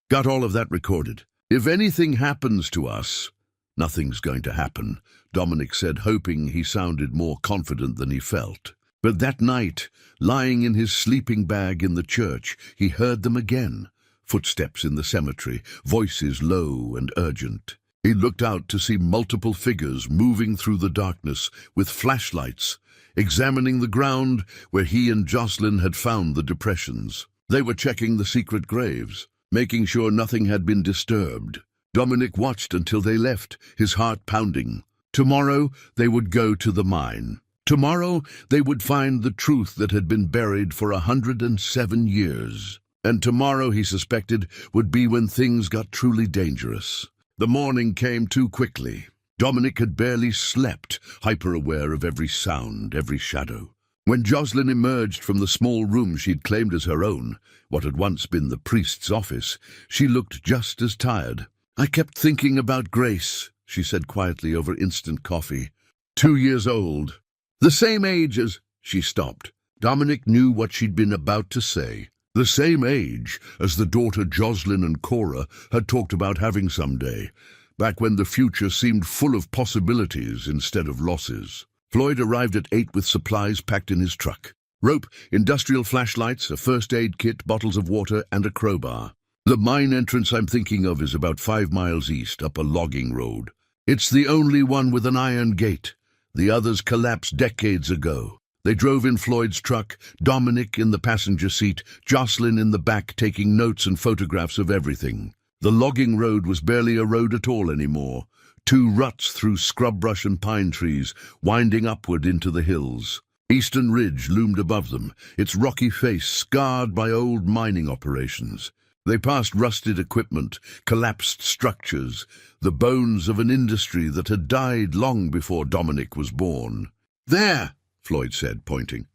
Got all of that recorded. If anything happens to us, nothing's going to happen, Dominic said, hoping he sounded more confident than he felt. But that night, lying in his sleeping bag in the church, he heard them again. Footsteps in the cemetery, voices low and urgent. He looked out to see multiple figures moving through the darkness with flashlights, examining the ground where he and Jocelyn had found the depressions. They were checking the secret graves, making sure nothing had been disturbed. Dominic watched until they left, his heart pounding. Tomorrow they would go to the mine. Tomorrow they would find the truth that had been buried for 107 years. And tomorrow, he suspected, would be when things got truly dangerous. The morning came too quickly. Dominic had barely slept, hyper-aware of every sound, every shadow. When Jocelyn emerged from the small room she'd claimed as her own, what had once been the priest's office, she looked just as tired. "I kept thinking about Grace," she said quietly over instant coffee. 2 years old. The same age as... She stopped. Dominic knew what she'd been about to say. The same age as the daughter Jocelyn and Cora had talked about having someday, back when the future seemed full of possibilities instead of losses. Floyd arrived at 8 with supplies packed in his truck. Rope, industrial flashlights, a first aid kit, bottles of water, and a crowbar. "The mine entrance I'm thinking of is about 5 miles east, up a logging road. It's the only one with an iron gate. The others collapsed decades ago." They drove in Floyd's truck, Dominic in the passenger seat, Jocelyn in the back taking notes and photographs of everything. The logging road was barely a road at all anymore. 2 ruts through scrub brush and pine trees, winding upward into the hills. Eastern Ridge loomed above them, its rocky face scarred by old mining operations. They passed rusted equipment, collapsed structures, the bones of an industry that had died long before Dominic was born. "There!" Floyd said, pointing.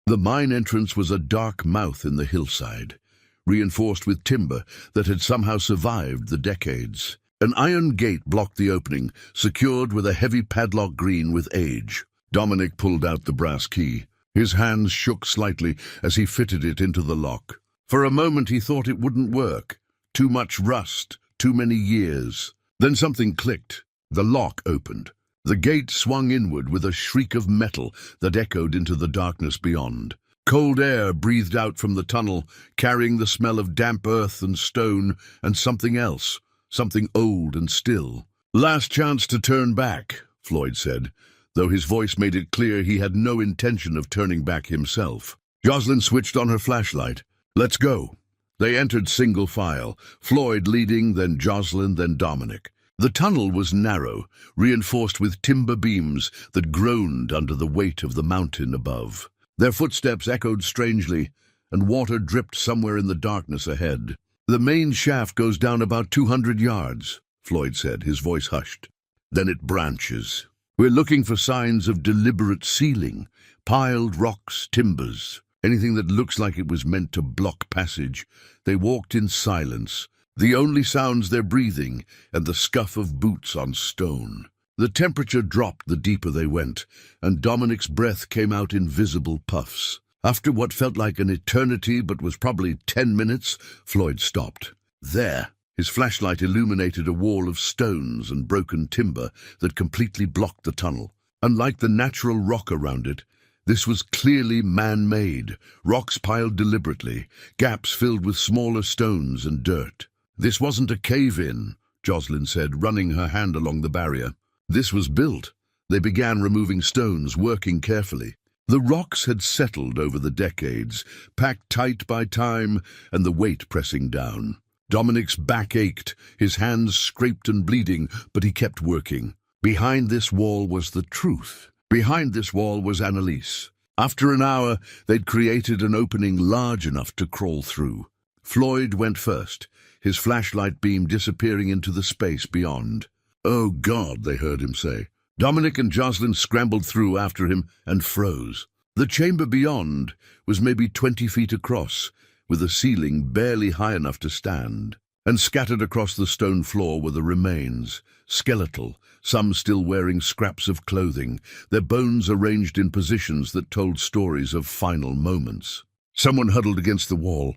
The mine entrance was a dark mouth in the hillside, reinforced with timber that had somehow survived the decades. An iron gate blocked the opening, secured with a heavy padlock green with age. Dominic pulled out the brass key. His hands shook slightly as he fitted it into the lock. For a moment he thought it wouldn't work. Too much rust, too many years. Then something clicked. The lock opened. The gate swung inward with a shriek of metal that echoed into the darkness beyond. Cold air breathed out from the tunnel, carrying the smell of damp earth and stone and something else, something old and still. "Last chance to turn back," Floyd said, though his voice made it clear he had no intention of turning back himself. Jocelyn switched on her flashlight. "Let's go." They entered single file, Floyd leading, then Jocelyn, then Dominic. The tunnel was narrow, reinforced with timber beams that groaned under the weight of the mountain above. Their footsteps echoed strangely, and water dripped somewhere in the darkness ahead. "The main shaft goes down about 200 yards, Floyd said, his voice hushed. "Then it branches. We're looking for signs of deliberate sealing, piled rocks, timbers, anything that looks like it was meant to block passage." They walked in silence, the only sounds their breathing and the scuff of boots on stone. The temperature dropped the deeper they went, and Dominic's breath came out in visible puffs. After what felt like an eternity but was probably 10 minutes, Floyd stopped. There, his flashlight illuminated a wall of stones and broken timber that completely blocked the tunnel. Unlike the natural rock around it, this was clearly man-made, rocks piled deliberately, gaps filled with smaller stones and dirt. "This wasn't a cave-in," Jocelyn said, running her hand along the barrier. "This was built." They began removing stones, working carefully. The rocks had settled over the decades, packed tight by time and the weight pressing down. Dominic's back ached, his hands scraped and bleeding, but he kept working. Behind this wall was the truth. Behind this wall was Annalise. After an hour, they'd created an opening large enough to crawl through. Floyd went first, his flashlight beam disappearing into the space beyond. "Oh, God," they heard him say. Dominic and Jocelyn scrambled through after him and froze. The chamber beyond was maybe 20 feet across, with a ceiling barely high enough to stand. And scattered across the stone floor were the remains, skeletal, some still wearing scraps of clothing, their bones arranged in positions that told stories of final moments. Someone huddled against the wall,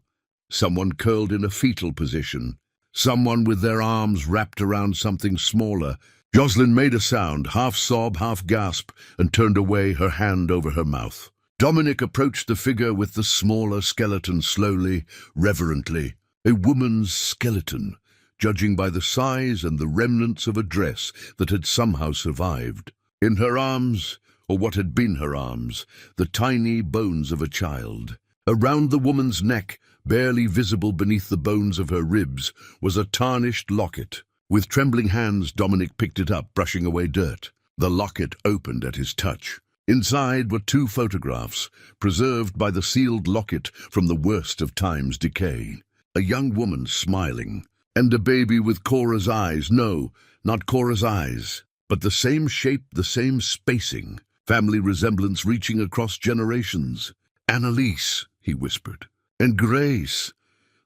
someone curled in a fetal position, someone with their arms wrapped around something smaller. Jocelyn made a sound, half sob, half gasp, and turned away, her hand over her mouth. Dominic approached the figure with the smaller skeleton slowly, reverently. A woman's skeleton, judging by the size and the remnants of a dress that had somehow survived. In her arms, or what had been her arms, the tiny bones of a child. Around the woman's neck, barely visible beneath the bones of her ribs, was a tarnished locket. With trembling hands, Dominic picked it up, brushing away dirt. The locket opened at his touch. Inside were 2 photographs, preserved by the sealed locket from the worst of time's decay. A young woman smiling, and a baby with Cora's eyes. No, not Cora's eyes, but the same shape, the same spacing, family resemblance reaching across generations. Annalise, he whispered, and Grace.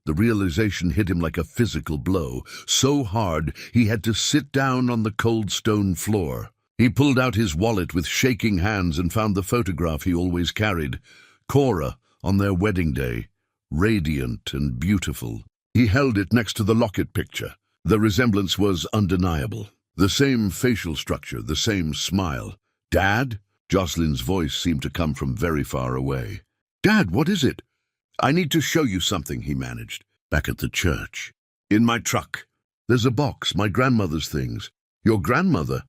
The realization hit him like a physical blow, so hard he had to sit down on the cold stone floor. He pulled out his wallet with shaking hands and found the photograph he always carried. Cora, on their wedding day, radiant and beautiful. He held it next to the locket picture. The resemblance was undeniable. The same facial structure, the same smile. "Dad?" Jocelyn's voice seemed to come from very far away. "Dad, what is it?" "I need to show you something," he managed. "Back at the church. In my truck. There's a box, my grandmother's things." "Your grandmother?"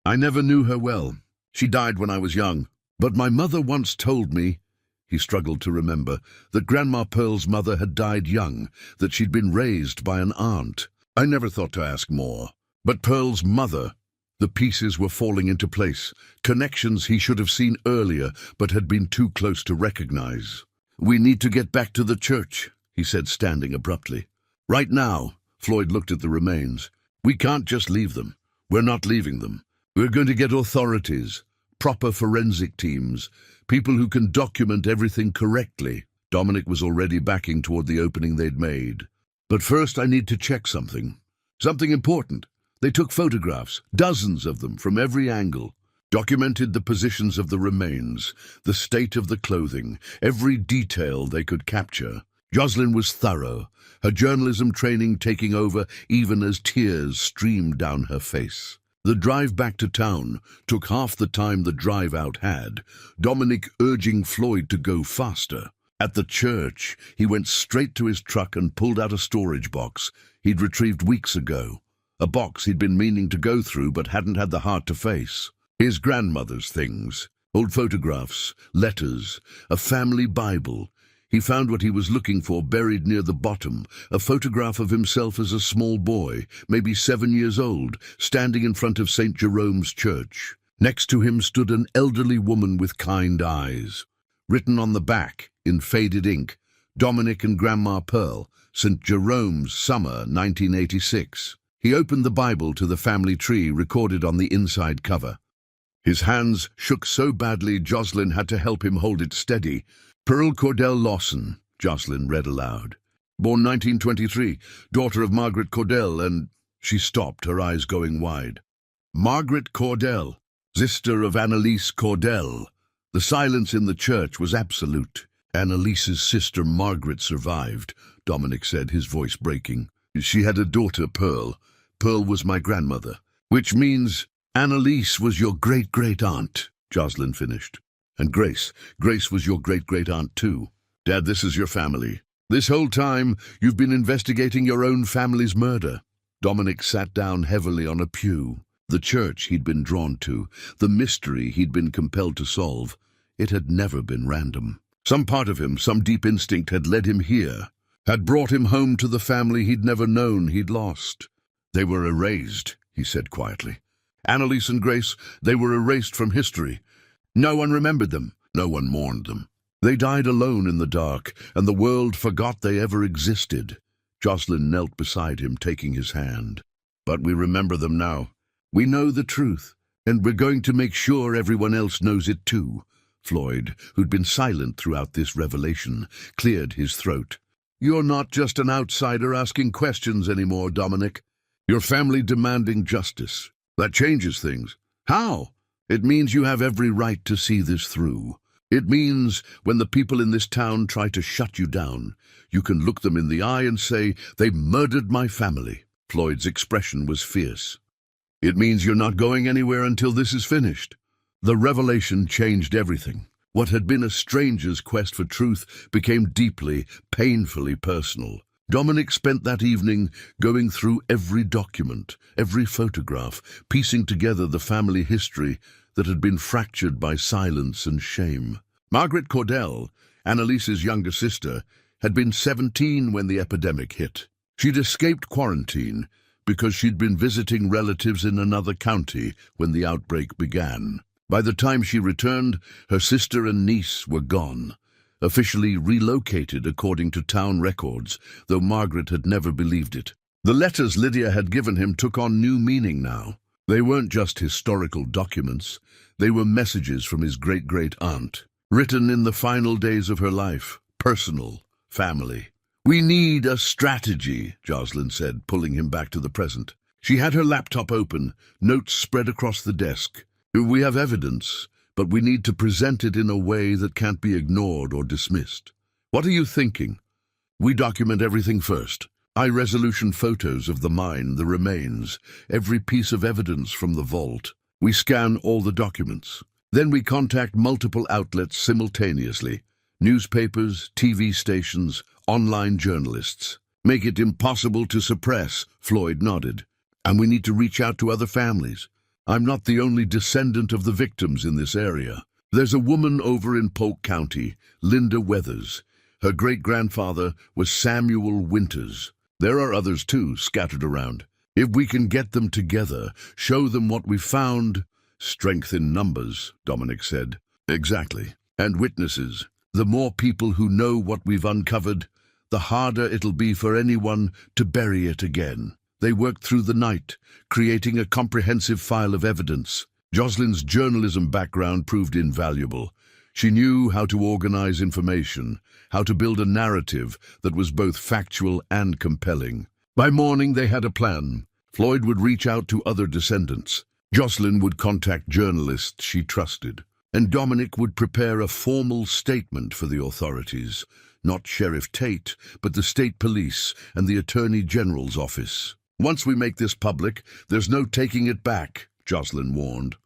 "I never knew her well. She died when I was young. But my mother once told me," he struggled to remember, "that Grandma Pearl's mother had died young, that she'd been raised by an aunt. I never thought to ask more. But Pearl's mother—" The pieces were falling into place, connections he should have seen earlier but had been too close to recognize. "We need to get back to the church," he said, standing abruptly. "Right now." Floyd looked at the remains. "We can't just leave them. We're not leaving them. We're going to get authorities, proper forensic teams, people who can document everything correctly." Dominic was already backing toward the opening they'd made. "But first I need to check something. Something important. They took photographs, dozens of them, from every angle. Documented the positions of the remains, the state of the clothing, every detail they could capture. Jocelyn was thorough, her journalism training taking over even as tears streamed down her face. The drive back to town took half the time the drive out had, Dominic urging Floyd to go faster. At the church, he went straight to his truck and pulled out a storage box he'd retrieved weeks ago. A box he'd been meaning to go through but hadn't had the heart to face. His grandmother's things, old photographs, letters, a family Bible. He found what he was looking for buried near the bottom, a photograph of himself as a small boy, maybe 7 years old, standing in front of St. Jerome's Church. Next to him stood an elderly woman with kind eyes. Written on the back, in faded ink, "Dominic and Grandma Pearl, St. Jerome's, summer 1986. He opened the Bible to the family tree recorded on the inside cover. His hands shook so badly Jocelyn had to help him hold it steady. "Pearl Cordell Lawson," Jocelyn read aloud. "Born 1923, daughter of Margaret Cordell and—" She stopped, her eyes going wide. "Margaret Cordell, sister of Annalise Cordell." The silence in the church was absolute. "Annalise's sister Margaret survived," Dominic said, his voice breaking. "She had a daughter, Pearl. Pearl was my grandmother." "Which means Annalise was your great-great-aunt," Jocelyn finished. "And Grace was your great-great-aunt too. Dad, this is your family. This whole time, you've been investigating your own family's murder." Dominic sat down heavily on a pew. The church he'd been drawn to, the mystery he'd been compelled to solve, it had never been random. Some part of him, some deep instinct had led him here, had brought him home to the family he'd never known he'd lost. "They were erased," he said quietly. "Annalise and Grace, they were erased from history. No one remembered them. No one mourned them. They died alone in the dark, and the world forgot they ever existed." Jocelyn knelt beside him, taking his hand. "But we remember them now. We know the truth, and we're going to make sure everyone else knows it too." Floyd, who'd been silent throughout this revelation, cleared his throat. You're not just an outsider asking questions anymore, Dominic. Your family demanding justice. That changes things. How? It means you have every right to see this through. It means when the people in this town try to shut you down, you can look them in the eye and say, they murdered my family. Floyd's expression was fierce. It means you're not going anywhere until this is finished. The revelation changed everything. What had been a stranger's quest for truth became deeply, painfully personal. Dominic spent that evening going through every document, every photograph, piecing together the family history that had been fractured by silence and shame. Margaret Cordell, Annalise's younger sister, had been 17 when the epidemic hit. She'd escaped quarantine because she'd been visiting relatives in another county when the outbreak began. By the time she returned, her sister and niece were gone, officially relocated according to town records, though Margaret had never believed it. The letters Lydia had given him took on new meaning now. They weren't just historical documents. They were messages from his great-great-aunt, written in the final days of her life, personal, family. "We need a strategy," Jocelyn said, pulling him back to the present. She had her laptop open, notes spread across the desk. "We have evidence, but we need to present it in a way that can't be ignored or dismissed. What are you thinking? We document everything first. High-resolution photos of the mine, the remains, every piece of evidence from the vault. We scan all the documents. Then we contact multiple outlets simultaneously. Newspapers, TV stations, online journalists. Make it impossible to suppress," Floyd nodded. "And we need to reach out to other families. I'm not the only descendant of the victims in this area. There's a woman over in Polk County, Linda Weathers. Her great-grandfather was Samuel Winters. There are others too, scattered around. If we can get them together, show them what we found—" "Strength in numbers," Dominic said. "Exactly. And witnesses. The more people who know what we've uncovered, the harder it'll be for anyone to bury it again." They worked through the night, creating a comprehensive file of evidence. Jocelyn's journalism background proved invaluable. She knew how to organize information, how to build a narrative that was both factual and compelling. By morning, they had a plan. Floyd would reach out to other descendants. Jocelyn would contact journalists she trusted. And Dominic would prepare a formal statement for the authorities. Not Sheriff Tate, but the state police and the Attorney General's office. "Once we make this public, there's no taking it back," Jocelyn warned.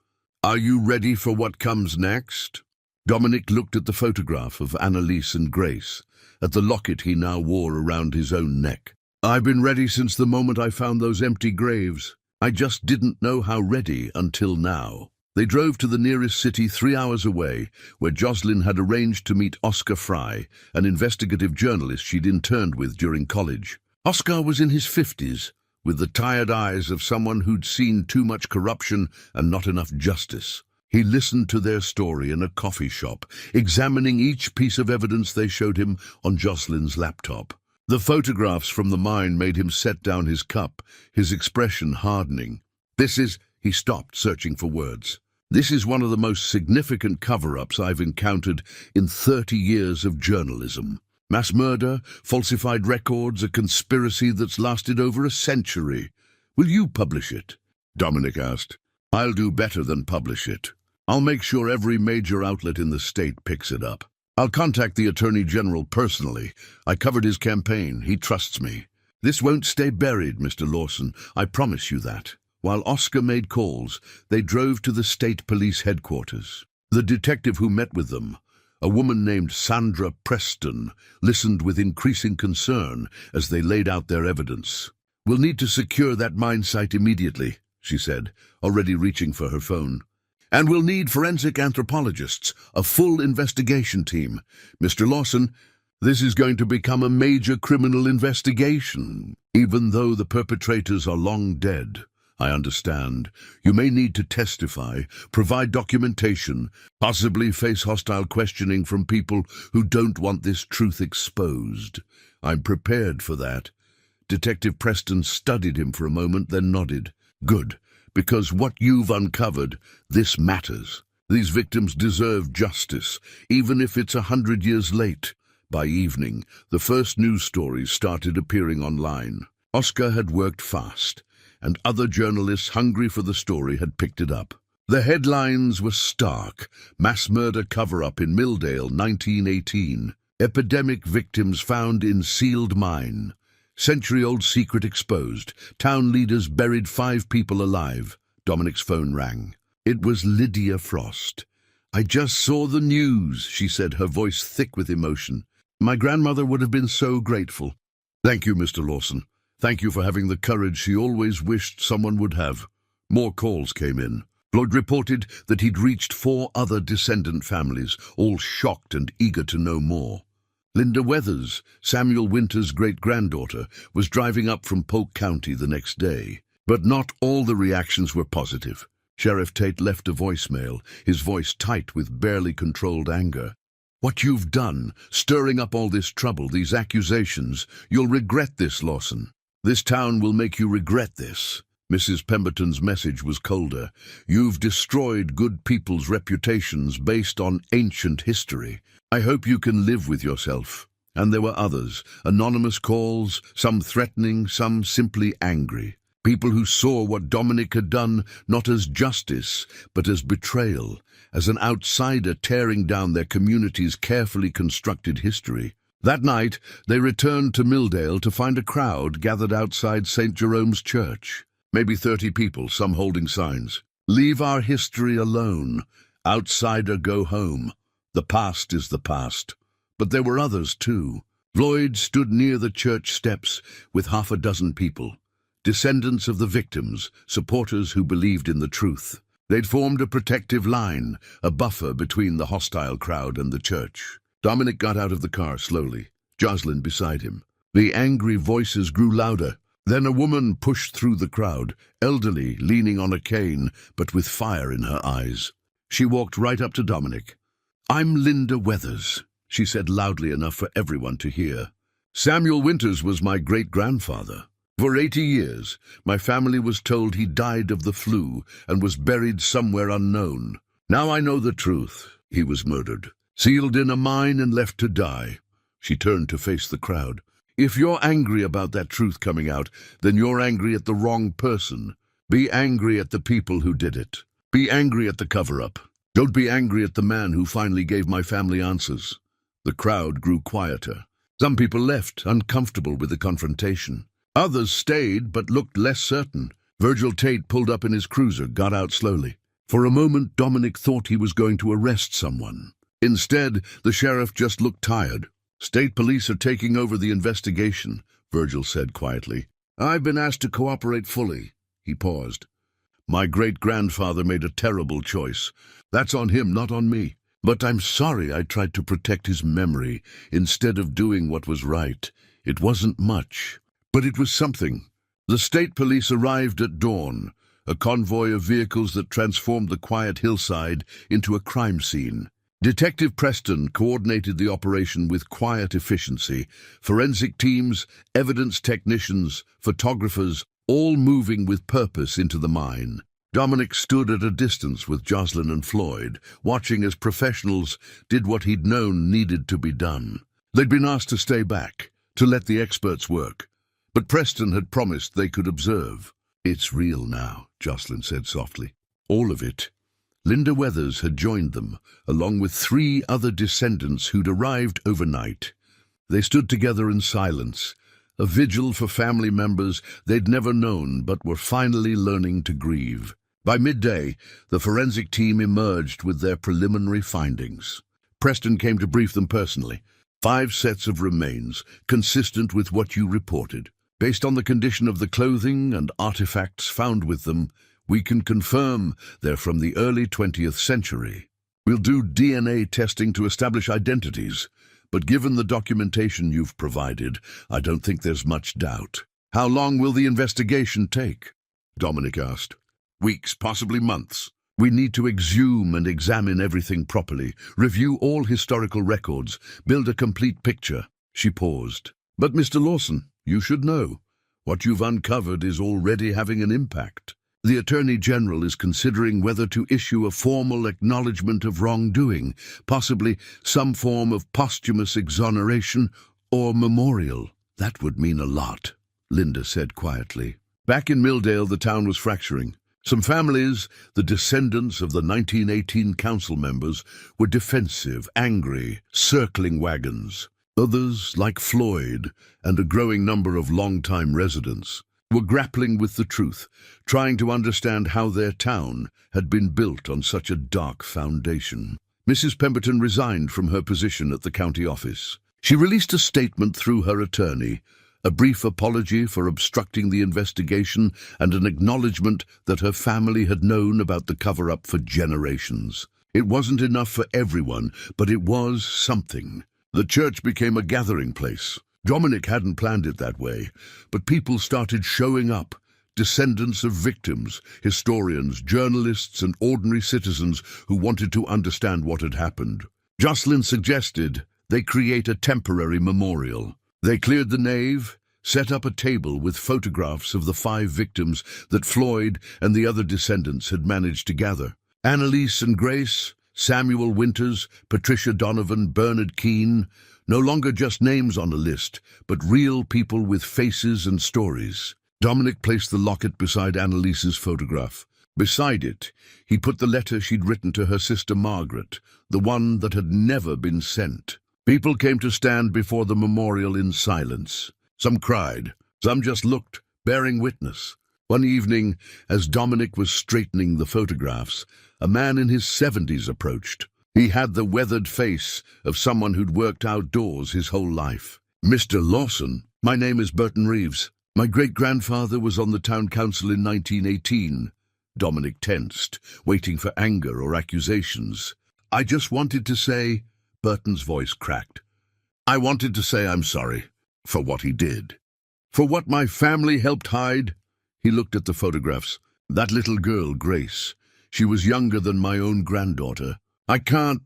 "Are you ready for what comes next?" Dominic looked at the photograph of Annalise and Grace, at the locket he now wore around his own neck. "I've been ready since the moment I found those empty graves. I just didn't know how ready until now." They drove to the nearest city 3 hours away, where Jocelyn had arranged to meet Oscar Fry, an investigative journalist she'd interned with during college. Oscar was in his 50s, with the tired eyes of someone who'd seen too much corruption and not enough justice. He listened to their story in a coffee shop, examining each piece of evidence they showed him on Jocelyn's laptop. The photographs from the mine made him set down his cup, his expression hardening. He stopped, searching for words. "This is one of the most significant cover-ups I've encountered in 30 years of journalism. Mass murder, falsified records, a conspiracy that's lasted over a century. Will you publish it?" Dominic asked. "I'll do better than publish it. I'll make sure every major outlet in the state picks it up. I'll contact the Attorney General personally. I covered his campaign. He trusts me. This won't stay buried, Mr. Lawson. I promise you that." While Oscar made calls, they drove to the state police headquarters. The detective who met with them, a woman named Sandra Preston, listened with increasing concern as they laid out their evidence. "We'll need to secure that mine site immediately," she said, already reaching for her phone. "And we'll need forensic anthropologists, a full investigation team. Mr. Lawson, this is going to become a major criminal investigation. Even though the perpetrators are long dead, I understand. You may need to testify, provide documentation, possibly face hostile questioning from people who don't want this truth exposed. I'm prepared for that." Detective Preston studied him for a moment, then nodded. "Good, because what you've uncovered, this matters. These victims deserve justice, even if it's 100 years late. By evening, the first news stories started appearing online. Oscar had worked fast, and other journalists hungry for the story had picked it up. The headlines were stark. Mass murder cover-up in Milldale, 1918. Epidemic victims found in sealed mine. Century-old secret exposed. Town leaders buried 5 people alive. Dominic's phone rang. It was Lydia Frost. "I just saw the news," she said, her voice thick with emotion. "My grandmother would have been so grateful." "Thank you, Mr. Lawson. Thank you for having the courage she always wished someone would have." More calls came in. Floyd reported that he'd reached 4 other descendant families, all shocked and eager to know more. Linda Weathers, Samuel Winter's great-granddaughter, was driving up from Polk County the next day. But not all the reactions were positive. Sheriff Tate left a voicemail, his voice tight with barely controlled anger. "What you've done, stirring up all this trouble, these accusations, you'll regret this, Lawson. This town will make you regret this." Mrs. Pemberton's message was colder. "You've destroyed good people's reputations based on ancient history. I hope you can live with yourself." And there were others, anonymous calls, some threatening, some simply angry. People who saw what Dominic had done not as justice, but as betrayal, as an outsider tearing down their community's carefully constructed history. That night, they returned to Milldale to find a crowd gathered outside St. Jerome's Church. Maybe 30 people, some holding signs. "Leave our history alone. Outsider, go home. The past is the past." But there were others, too. Floyd stood near the church steps with 6 people. Descendants of the victims, supporters who believed in the truth. They'd formed a protective line, a buffer between the hostile crowd and the church. Dominic got out of the car slowly, Jocelyn beside him. The angry voices grew louder. Then a woman pushed through the crowd, elderly, leaning on a cane, but with fire in her eyes. She walked right up to Dominic. "I'm Linda Weathers," she said loudly enough for everyone to hear. "Samuel Winters was my great-grandfather. For 80 years, my family was told he died of the flu and was buried somewhere unknown. Now I know the truth. He was murdered, sealed in a mine and left to die." She turned to face the crowd. "If you're angry about that truth coming out, then you're angry at the wrong person. Be angry at the people who did it. Be angry at the cover-up. Don't be angry at the man who finally gave my family answers." The crowd grew quieter. Some people left, uncomfortable with the confrontation. Others stayed, but looked less certain. Virgil Tate pulled up in his cruiser, got out slowly. For a moment, Dominic thought he was going to arrest someone. Instead, the sheriff just looked tired. "State police are taking over the investigation," Virgil said quietly. "I've been asked to cooperate fully." He paused. "My great-grandfather made a terrible choice. That's on him, not on me. But I'm sorry I tried to protect his memory instead of doing what was right. It wasn't much, but it was something." The state police arrived at dawn, a convoy of vehicles that transformed the quiet hillside into a crime scene. Detective Preston coordinated the operation with quiet efficiency. Forensic teams, evidence technicians, photographers, all moving with purpose into the mine. Dominic stood at a distance with Jocelyn and Floyd, watching as professionals did what he'd known needed to be done. They'd been asked to stay back, to let the experts work. But Preston had promised they could observe. "It's real now," Jocelyn said softly. "All of it." Linda Weathers had joined them, along with 3 other descendants who'd arrived overnight. They stood together in silence, a vigil for family members they'd never known but were finally learning to grieve. By midday, the forensic team emerged with their preliminary findings. Preston came to brief them personally. 5 sets of remains, consistent with what you reported. Based on the condition of the clothing and artifacts found with them, we can confirm they're from the early 20th century. We'll do DNA testing to establish identities, but given the documentation you've provided, I don't think there's much doubt. How long will the investigation take? Dominic asked. Weeks, possibly months. We need to exhume and examine everything properly, review all historical records, build a complete picture. She paused. But Mr. Lawson, you should know. What you've uncovered is already having an impact. The Attorney General is considering whether to issue a formal acknowledgement of wrongdoing, possibly some form of posthumous exoneration or memorial. That would mean a lot, Linda said quietly. Back in Milldale, the town was fracturing. Some families, the descendants of the 1918 council members, were defensive, angry, circling wagons. Others, like Floyd and a growing number of long-time residents, were grappling with the truth, trying to understand how their town had been built on such a dark foundation. Mrs. Pemberton resigned from her position at the county office. She released a statement through her attorney, a brief apology for obstructing the investigation and an acknowledgement that her family had known about the cover-up for generations. It wasn't enough for everyone, but it was something. The church became a gathering place. Dominic hadn't planned it that way, but people started showing up. Descendants of victims, historians, journalists, and ordinary citizens who wanted to understand what had happened. Jocelyn suggested they create a temporary memorial. They cleared the nave, set up a table with photographs of the 5 victims that Floyd and the other descendants had managed to gather. Annalise and Grace, Samuel Winters, Patricia Donovan, Bernard Keane, no longer just names on a list, but real people with faces and stories. Dominic placed the locket beside Annalise's photograph. Beside it, he put the letter she'd written to her sister Margaret, the one that had never been sent. People came to stand before the memorial in silence. Some cried, some just looked, bearing witness. One evening, as Dominic was straightening the photographs, a man in his 70s approached. He had the weathered face of someone who'd worked outdoors his whole life. "Mr. Lawson, my name is Burton Reeves. My great-grandfather was on the town council in 1918. Dominic tensed, waiting for anger or accusations. "I just wanted to say," Burton's voice cracked, "I wanted to say I'm sorry for what he did. For what my family helped hide." He looked at the photographs. "That little girl, Grace, she was younger than my own granddaughter. I can't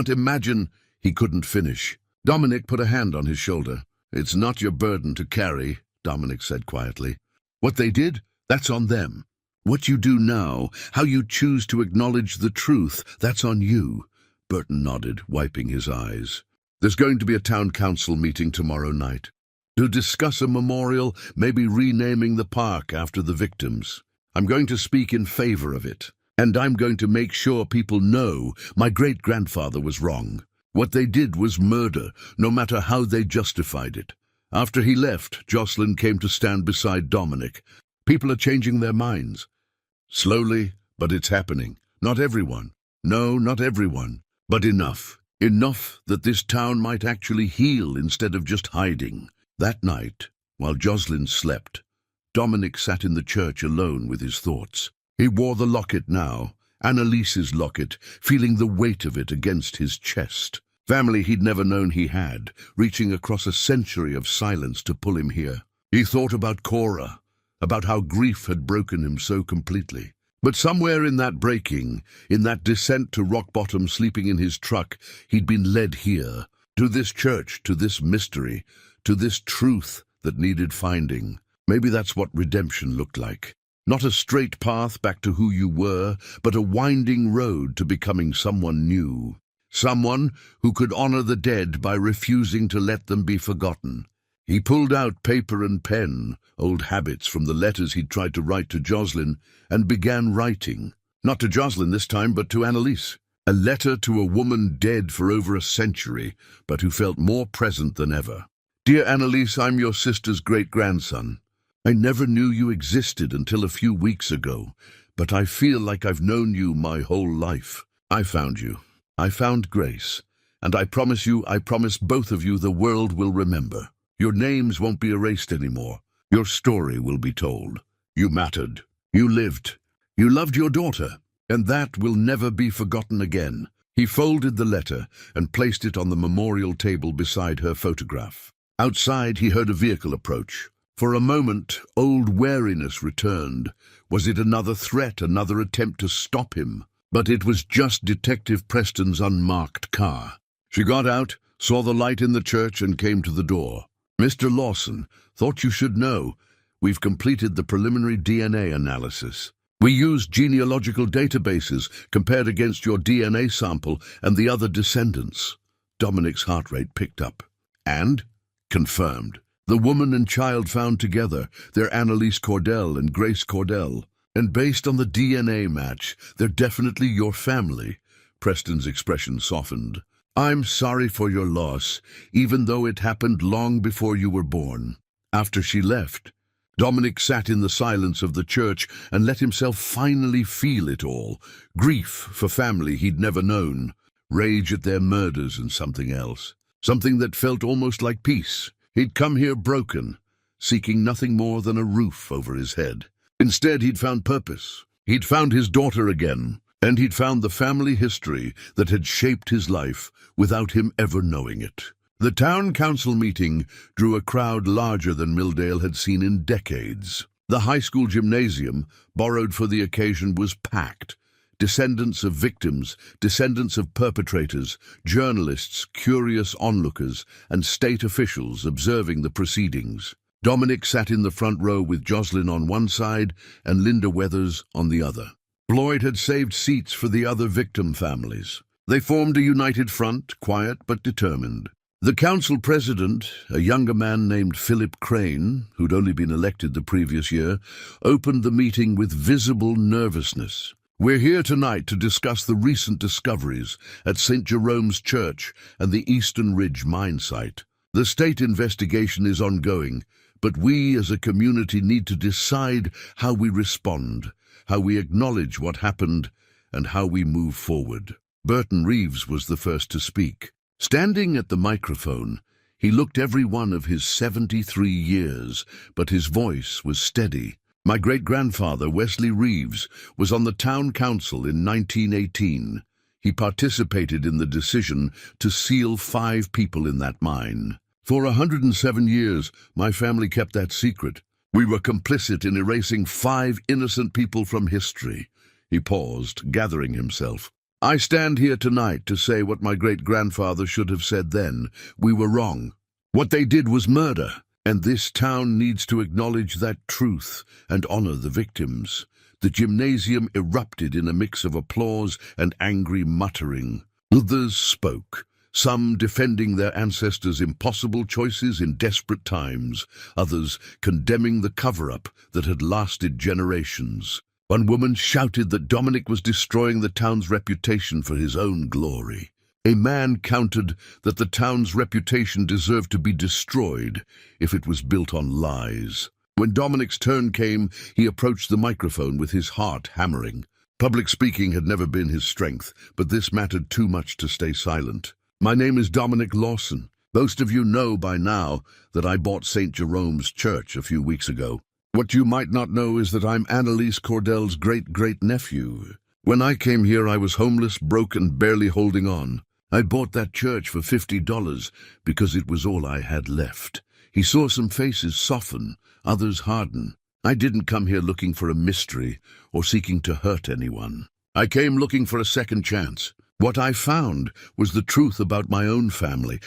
imagine." He couldn't finish. Dominic put a hand on his shoulder. "It's not your burden to carry," Dominic said quietly. "What they did, that's on them. What you do now, how you choose to acknowledge the truth, that's on you." Burton nodded, wiping his eyes. "There's going to be a town council meeting tomorrow night to discuss a memorial, maybe renaming the park after the victims. I'm going to speak in favor of it. And I'm going to make sure people know my great-grandfather was wrong. What they did was murder, no matter how they justified it." After he left, Jocelyn came to stand beside Dominic. "People are changing their minds. Slowly, but it's happening. Not everyone. No, not everyone. But enough. Enough that this town might actually heal instead of just hiding." That night, while Jocelyn slept, Dominic sat in the church alone with his thoughts. He wore the locket now, Annalise's locket, feeling the weight of it against his chest. Family he'd never known he had, reaching across a century of silence to pull him here. He thought about Cora, about how grief had broken him so completely. But somewhere in that breaking, in that descent to rock bottom, sleeping in his truck, he'd been led here, to this church, to this mystery, to this truth that needed finding. Maybe that's what redemption looked like. Not a straight path back to who you were, but a winding road to becoming someone new. Someone who could honor the dead by refusing to let them be forgotten. He pulled out paper and pen, old habits from the letters he'd tried to write to Jocelyn, and began writing. Not to Jocelyn this time, but to Annalise. A letter to a woman dead for over a century, but who felt more present than ever. "Dear Annalise, I'm your sister's great-grandson. I never knew you existed until a few weeks ago, but I feel like I've known you my whole life. I found you. I found Grace. And I promise both of you the world will remember. Your names won't be erased anymore. Your story will be told. You mattered. You lived. You loved your daughter. And that will never be forgotten again." He folded the letter and placed it on the memorial table beside her photograph. Outside, he heard a vehicle approach. For a moment, old wariness returned. Was it another threat, another attempt to stop him? But it was just Detective Preston's unmarked car. She got out, saw the light in the church, and came to the door. "Mr. Lawson, thought you should know. We've completed the preliminary DNA analysis. We used genealogical databases compared against your DNA sample and the other descendants. Dominic's heart rate picked up. And? Confirmed. The woman and child found together, they're Annalise Cordell and Grace Cordell. And based on the DNA match, they're definitely your family. Preston's expression softened. I'm sorry for your loss, even though it happened long before you were born. After she left, Dominic sat in the silence of the church and let himself finally feel it all. Grief for family he'd never known, rage at their murders and something else. Something that felt almost like peace. He'd come here broken, seeking nothing more than a roof over his head. Instead, he'd found purpose. He'd found his daughter again, and he'd found the family history that had shaped his life without him ever knowing it. The town council meeting drew a crowd larger than Milldale had seen in decades. The high school gymnasium, borrowed for the occasion, was packed. Descendants of victims, descendants of perpetrators, journalists, curious onlookers, and state officials observing the proceedings. Dominic sat in the front row with Jocelyn on one side and Linda Weathers on the other. Floyd had saved seats for the other victim families. They formed a united front, quiet but determined. The council president, a younger man named Philip Crane, who'd only been elected the previous year, opened the meeting with visible nervousness. We're here tonight to discuss the recent discoveries at St. Jerome's Church and the Eastern Ridge mine site. The state investigation is ongoing, but we as a community need to decide how we respond, how we acknowledge what happened, and how we move forward. Burton Reeves was the first to speak. Standing at the microphone, he looked every one of his 73 years, but his voice was steady. My great-grandfather, Wesley Reeves, was on the town council in 1918. He participated in the decision to seal 5 people in that mine. For 107 years, my family kept that secret. We were complicit in erasing 5 innocent people from history. He paused, gathering himself. I stand here tonight to say what my great-grandfather should have said then. We were wrong. What they did was murder. And this town needs to acknowledge that truth and honor the victims. The gymnasium erupted in a mix of applause and angry muttering. Others spoke, some defending their ancestors' impossible choices in desperate times, others condemning the cover-up that had lasted generations. One woman shouted that Dominic was destroying the town's reputation for his own glory. A man countered that the town's reputation deserved to be destroyed if it was built on lies. When Dominic's turn came, he approached the microphone with his heart hammering. Public speaking had never been his strength, but this mattered too much to stay silent. My name is Dominic Lawson. Most of you know by now that I bought St. Jerome's Church a few weeks ago. What you might not know is that I'm Annalise Cordell's great-great-nephew. When I came here, I was homeless, broke, and barely holding on. I bought that church for $50 because it was all I had left. He saw some faces soften, others harden. I didn't come here looking for a mystery or seeking to hurt anyone. I came looking for a second chance. What I found was the truth about my own family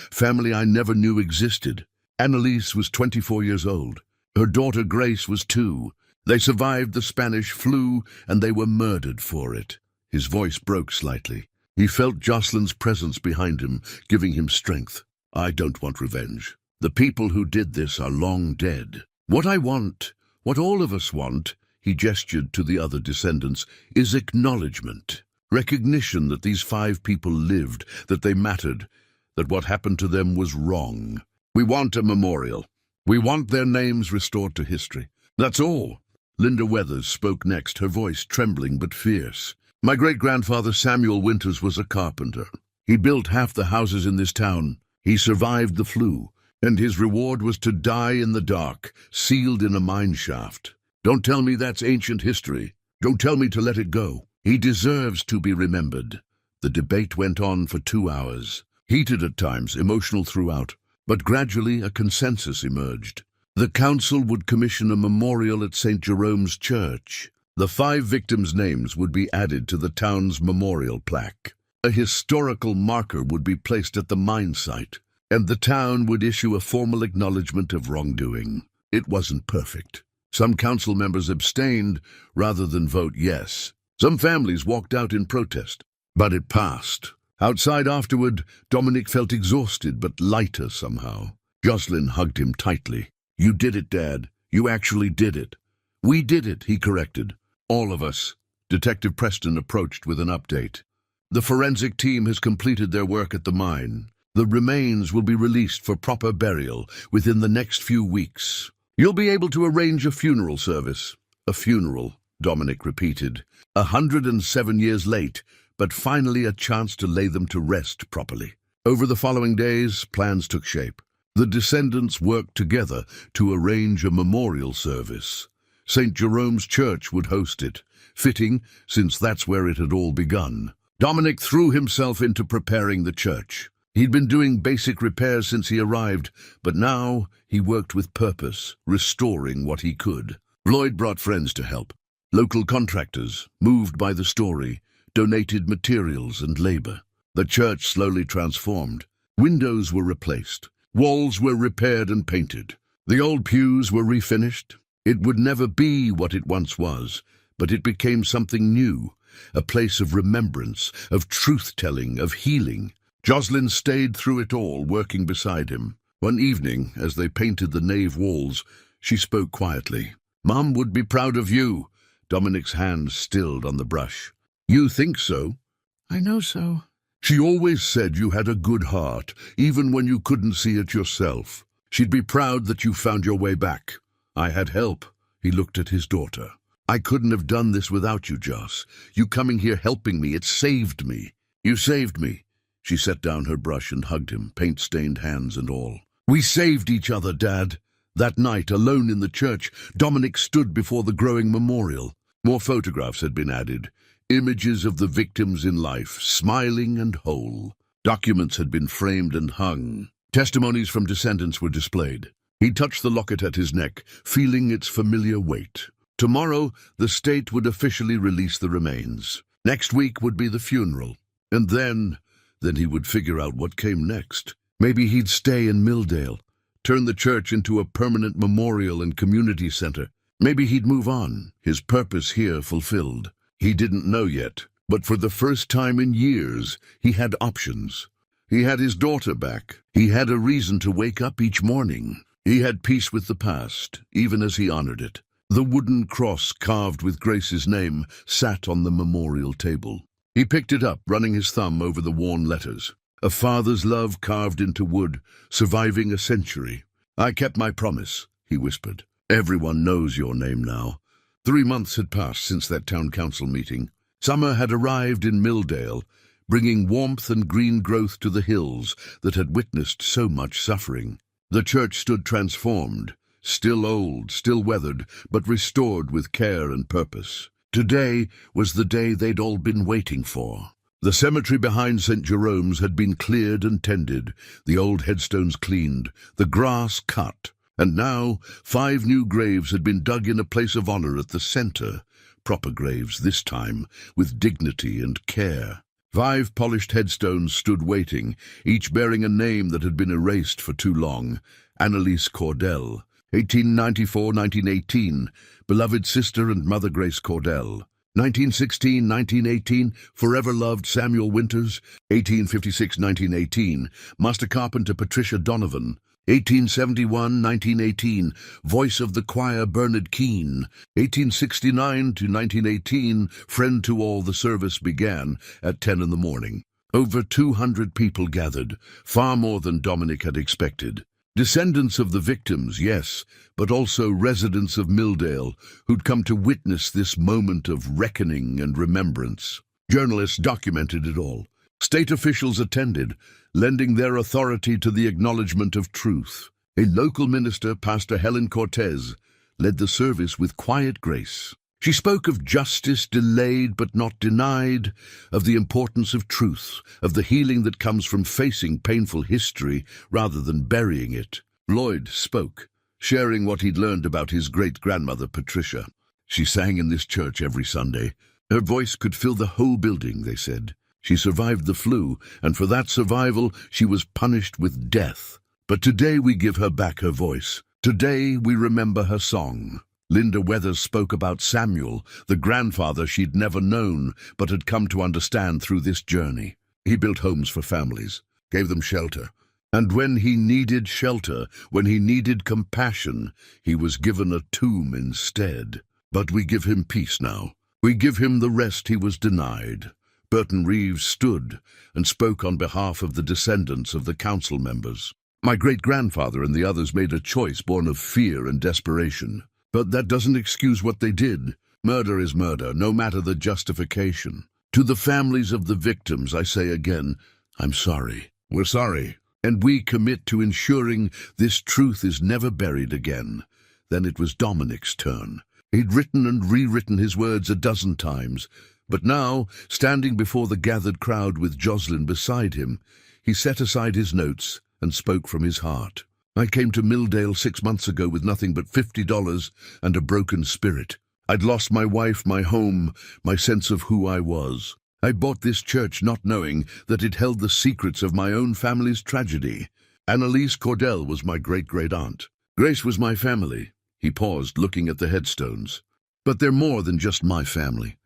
I never knew existed. Annalise was 24 years old. Her daughter Grace was 2. They survived the Spanish flu, and they were murdered for it. His voice broke slightly. He felt Jocelyn's presence behind him, giving him strength. I don't want revenge. The people who did this are long dead. What I want, what all of us want, he gestured to the other descendants, is acknowledgement. Recognition that these 5 people lived, that they mattered, that what happened to them was wrong. We want a memorial. We want their names restored to history. That's all. Linda Weathers spoke next, her voice trembling but fierce. My great-grandfather Samuel Winters was a carpenter. He built half the houses in this town. He survived the flu, and his reward was to die in the dark, sealed in a mine shaft. Don't tell me that's ancient history. Don't tell me to let it go. He deserves to be remembered. The debate went on for 2 hours. Heated at times, emotional throughout, but gradually a consensus emerged. The council would commission a memorial at St. Jerome's Church. The 5 victims' names would be added to the town's memorial plaque. A historical marker would be placed at the mine site, and the town would issue a formal acknowledgement of wrongdoing. It wasn't perfect. Some council members abstained rather than vote yes. Some families walked out in protest. But it passed. Outside afterward, Dominic felt exhausted but lighter somehow. Jocelyn hugged him tightly. "You did it, Dad. You actually did it." "We did it," he corrected. "All of us." Detective Preston approached with an update. "The forensic team has completed their work at the mine. The remains will be released for proper burial within the next few weeks. You'll be able to arrange a funeral service." "A funeral," Dominic repeated. 107 years late, but finally a chance to lay them to rest properly. Over the following days, plans took shape. The descendants worked together to arrange a memorial service. St. Jerome's Church would host it, fitting since that's where it had all begun. Dominic threw himself into preparing the church. He'd been doing basic repairs since he arrived, but now he worked with purpose, restoring what he could. Lloyd brought friends to help. Local contractors, moved by the story, donated materials and labor. The church slowly transformed. Windows were replaced. Walls were repaired and painted. The old pews were refinished. It would never be what it once was, but it became something new, a place of remembrance, of truth-telling, of healing. Jocelyn stayed through it all, working beside him. One evening, as they painted the nave walls, she spoke quietly. "Mom would be proud of you." Dominic's hand stilled on the brush. "You think so?" "I know so." "She always said you had a good heart, even when you couldn't see it yourself. She'd be proud that you found your way back. I had help." He looked at his daughter. "I couldn't have done this without you, Joss. You coming here helping me, it saved me." "You saved me." She set down her brush and hugged him, paint-stained hands and all. "We saved each other, Dad." That night, alone in the church, Dominic stood before the growing memorial. More photographs had been added. Images of the victims in life, smiling and whole. Documents had been framed and hung. Testimonies from descendants were displayed. He touched the locket at his neck, feeling its familiar weight. Tomorrow, the state would officially release the remains. Next week would be the funeral. And then he would figure out what came next. Maybe he'd stay in Milldale, turn the church into a permanent memorial and community center. Maybe he'd move on, his purpose here fulfilled. He didn't know yet, but for the first time in years, he had options. He had his daughter back. He had a reason to wake up each morning. He had peace with the past, even as he honored it. The wooden cross carved with Grace's name sat on the memorial table. He picked it up, running his thumb over the worn letters. A father's love carved into wood, surviving a century. "I kept my promise," he whispered. "Everyone knows your name now." 3 months had passed since that town council meeting. Summer had arrived in Milldale, bringing warmth and green growth to the hills that had witnessed so much suffering. The church stood transformed, still old, still weathered, but restored with care and purpose. Today was the day they'd all been waiting for. The cemetery behind St. Jerome's had been cleared and tended, the old headstones cleaned, the grass cut, and now 5 new graves had been dug in a place of honor at the center, proper graves this time, with dignity and care. 5 polished headstones stood waiting, each bearing a name that had been erased for too long. Annalise Cordell, 1894-1918, beloved sister and Mother Grace Cordell. 1916-1918, forever loved Samuel Winters. 1856-1918, master carpenter Patricia Donovan. 1871-1918, voice of the choir Bernard Keane. 1869-1918, friend to all. The service began at 10 in the morning. Over 200 people gathered, far more than Dominic had expected. Descendants of the victims, yes, but also residents of Milldale who'd come to witness this moment of reckoning and remembrance. Journalists documented it all. State officials attended, lending their authority to the acknowledgement of truth. A local minister, Pastor Helen Cortez, led the service with quiet grace. She spoke of justice delayed but not denied, of the importance of truth, of the healing that comes from facing painful history rather than burying it. Lloyd spoke, sharing what he'd learned about his great-grandmother Patricia. She sang in this church every Sunday. Her voice could fill the whole building, they said. She survived the flu, and for that survival she was punished with death. But today we give her back her voice. Today we remember her song. Linda Weathers spoke about Samuel, the grandfather she'd never known but had come to understand through this journey. He built homes for families, gave them shelter. And when he needed shelter, when he needed compassion, he was given a tomb instead. But we give him peace now. We give him the rest he was denied. Burton Reeves stood and spoke on behalf of the descendants of the council members. My great-grandfather and the others made a choice born of fear and desperation. But that doesn't excuse what they did. Murder is murder, no matter the justification. To the families of the victims, I say again, I'm sorry. We're sorry. And we commit to ensuring this truth is never buried again. Then it was Dominic's turn. He'd written and rewritten his words a dozen times, but now, standing before the gathered crowd with Jocelyn beside him, he set aside his notes and spoke from his heart. I came to Milldale 6 months ago with nothing but $50 and a broken spirit. I'd lost my wife, my home, my sense of who I was. I bought this church not knowing that it held the secrets of my own family's tragedy. Annalise Cordell was my great-great-aunt. Grace was my family. He paused, looking at the headstones. But they're more than just my family.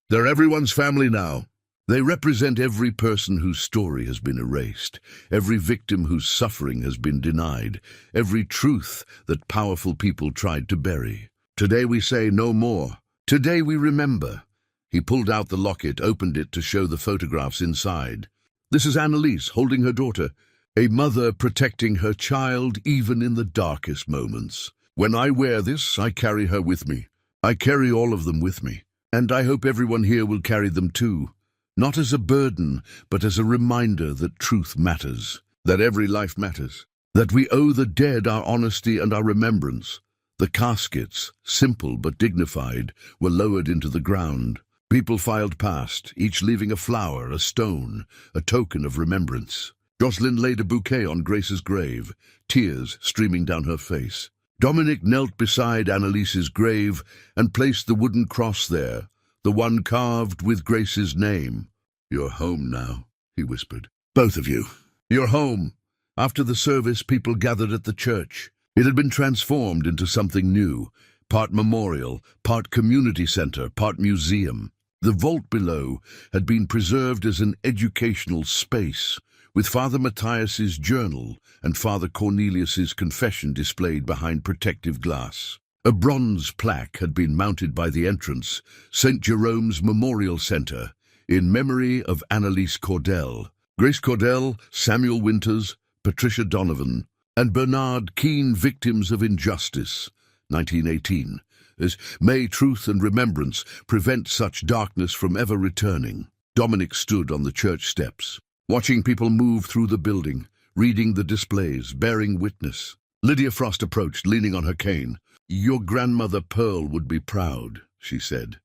They're everyone's family now. They represent every person whose story has been erased, every victim whose suffering has been denied, every truth that powerful people tried to bury. Today we say no more. Today we remember. He pulled out the locket, opened it to show the photographs inside. This is Annalise holding her daughter, a mother protecting her child even in the darkest moments. When I wear this, I carry her with me. I carry all of them with me. And I hope everyone here will carry them too. Not as a burden, but as a reminder that truth matters, that every life matters, that we owe the dead our honesty and our remembrance. The caskets, simple but dignified, were lowered into the ground. People filed past, each leaving a flower, a stone, a token of remembrance. Jocelyn laid a bouquet on Grace's grave, tears streaming down her face. Dominic knelt beside Annalise's grave and placed the wooden cross there, the one carved with Grace's name. You're home now, he whispered. Both of you. You're home. After the service, people gathered at the church. It had been transformed into something new, part memorial, part community center, part museum. The vault below had been preserved as an educational space, with Father Matthias's journal and Father Cornelius's confession displayed behind protective glass. A bronze plaque had been mounted by the entrance, St. Jerome's Memorial Center, in memory of Annalise Cordell, Grace Cordell, Samuel Winters, Patricia Donovan, and Bernard Keane, victims of injustice, 1918, as may truth and remembrance prevent such darkness from ever returning. Dominic stood on the church steps, watching people move through the building, reading the displays, bearing witness. Lydia Frost approached, leaning on her cane. Your grandmother Pearl would be proud, she said.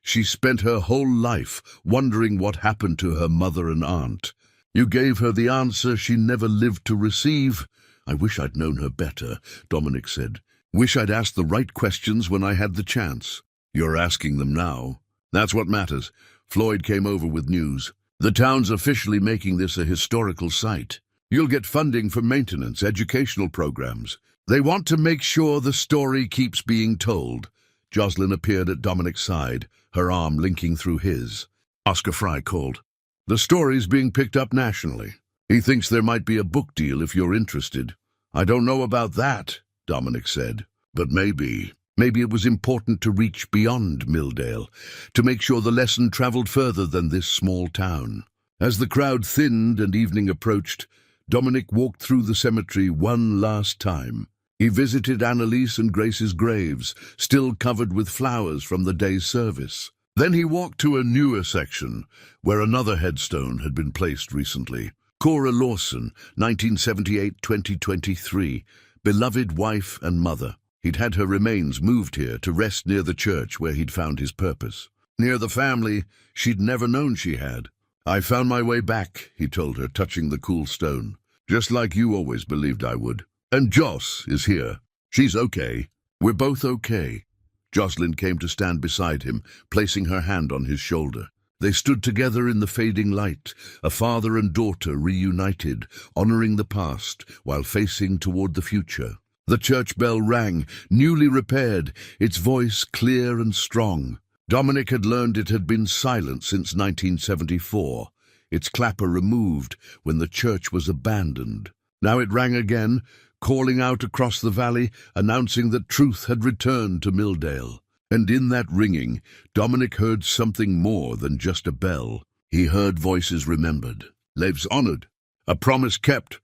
She spent her whole life wondering what happened to her mother and aunt. You gave her the answer she never lived to receive. I wish I'd known her better, Dominic said. Wish I'd asked the right questions when I had the chance. You're asking them now. That's what matters. Floyd came over with news. The town's officially making this a historical site. You'll get funding for maintenance, educational programs. They want to make sure the story keeps being told. Jocelyn appeared at Dominic's side, her arm linking through his. Oscar Fry called. The story's being picked up nationally. He thinks there might be a book deal if you're interested. I don't know about that, Dominic said, but maybe it was important to reach beyond Milldale, to make sure the lesson traveled further than this small town. As the crowd thinned and evening approached, Dominic walked through the cemetery one last time. He visited Annalise and Grace's graves, still covered with flowers from the day's service. Then he walked to a newer section, where another headstone had been placed recently. Cora Lawson, 1978-2023, beloved wife and mother. He'd had her remains moved here to rest near the church where he'd found his purpose. Near the family she'd never known she had. I found my way back, he told her, touching the cool stone. Just like you always believed I would. And Joss is here. She's okay. We're both okay. Jocelyn came to stand beside him, placing her hand on his shoulder. They stood together in the fading light, a father and daughter reunited, honoring the past while facing toward the future. The church bell rang, newly repaired, its voice clear and strong. Dominic had learned it had been silent since 1974, its clapper removed when the church was abandoned. Now it rang again, calling out across the valley, announcing that truth had returned to Milldale. And in that ringing, Dominic heard something more than just a bell. He heard voices remembered, lives honored, a promise kept,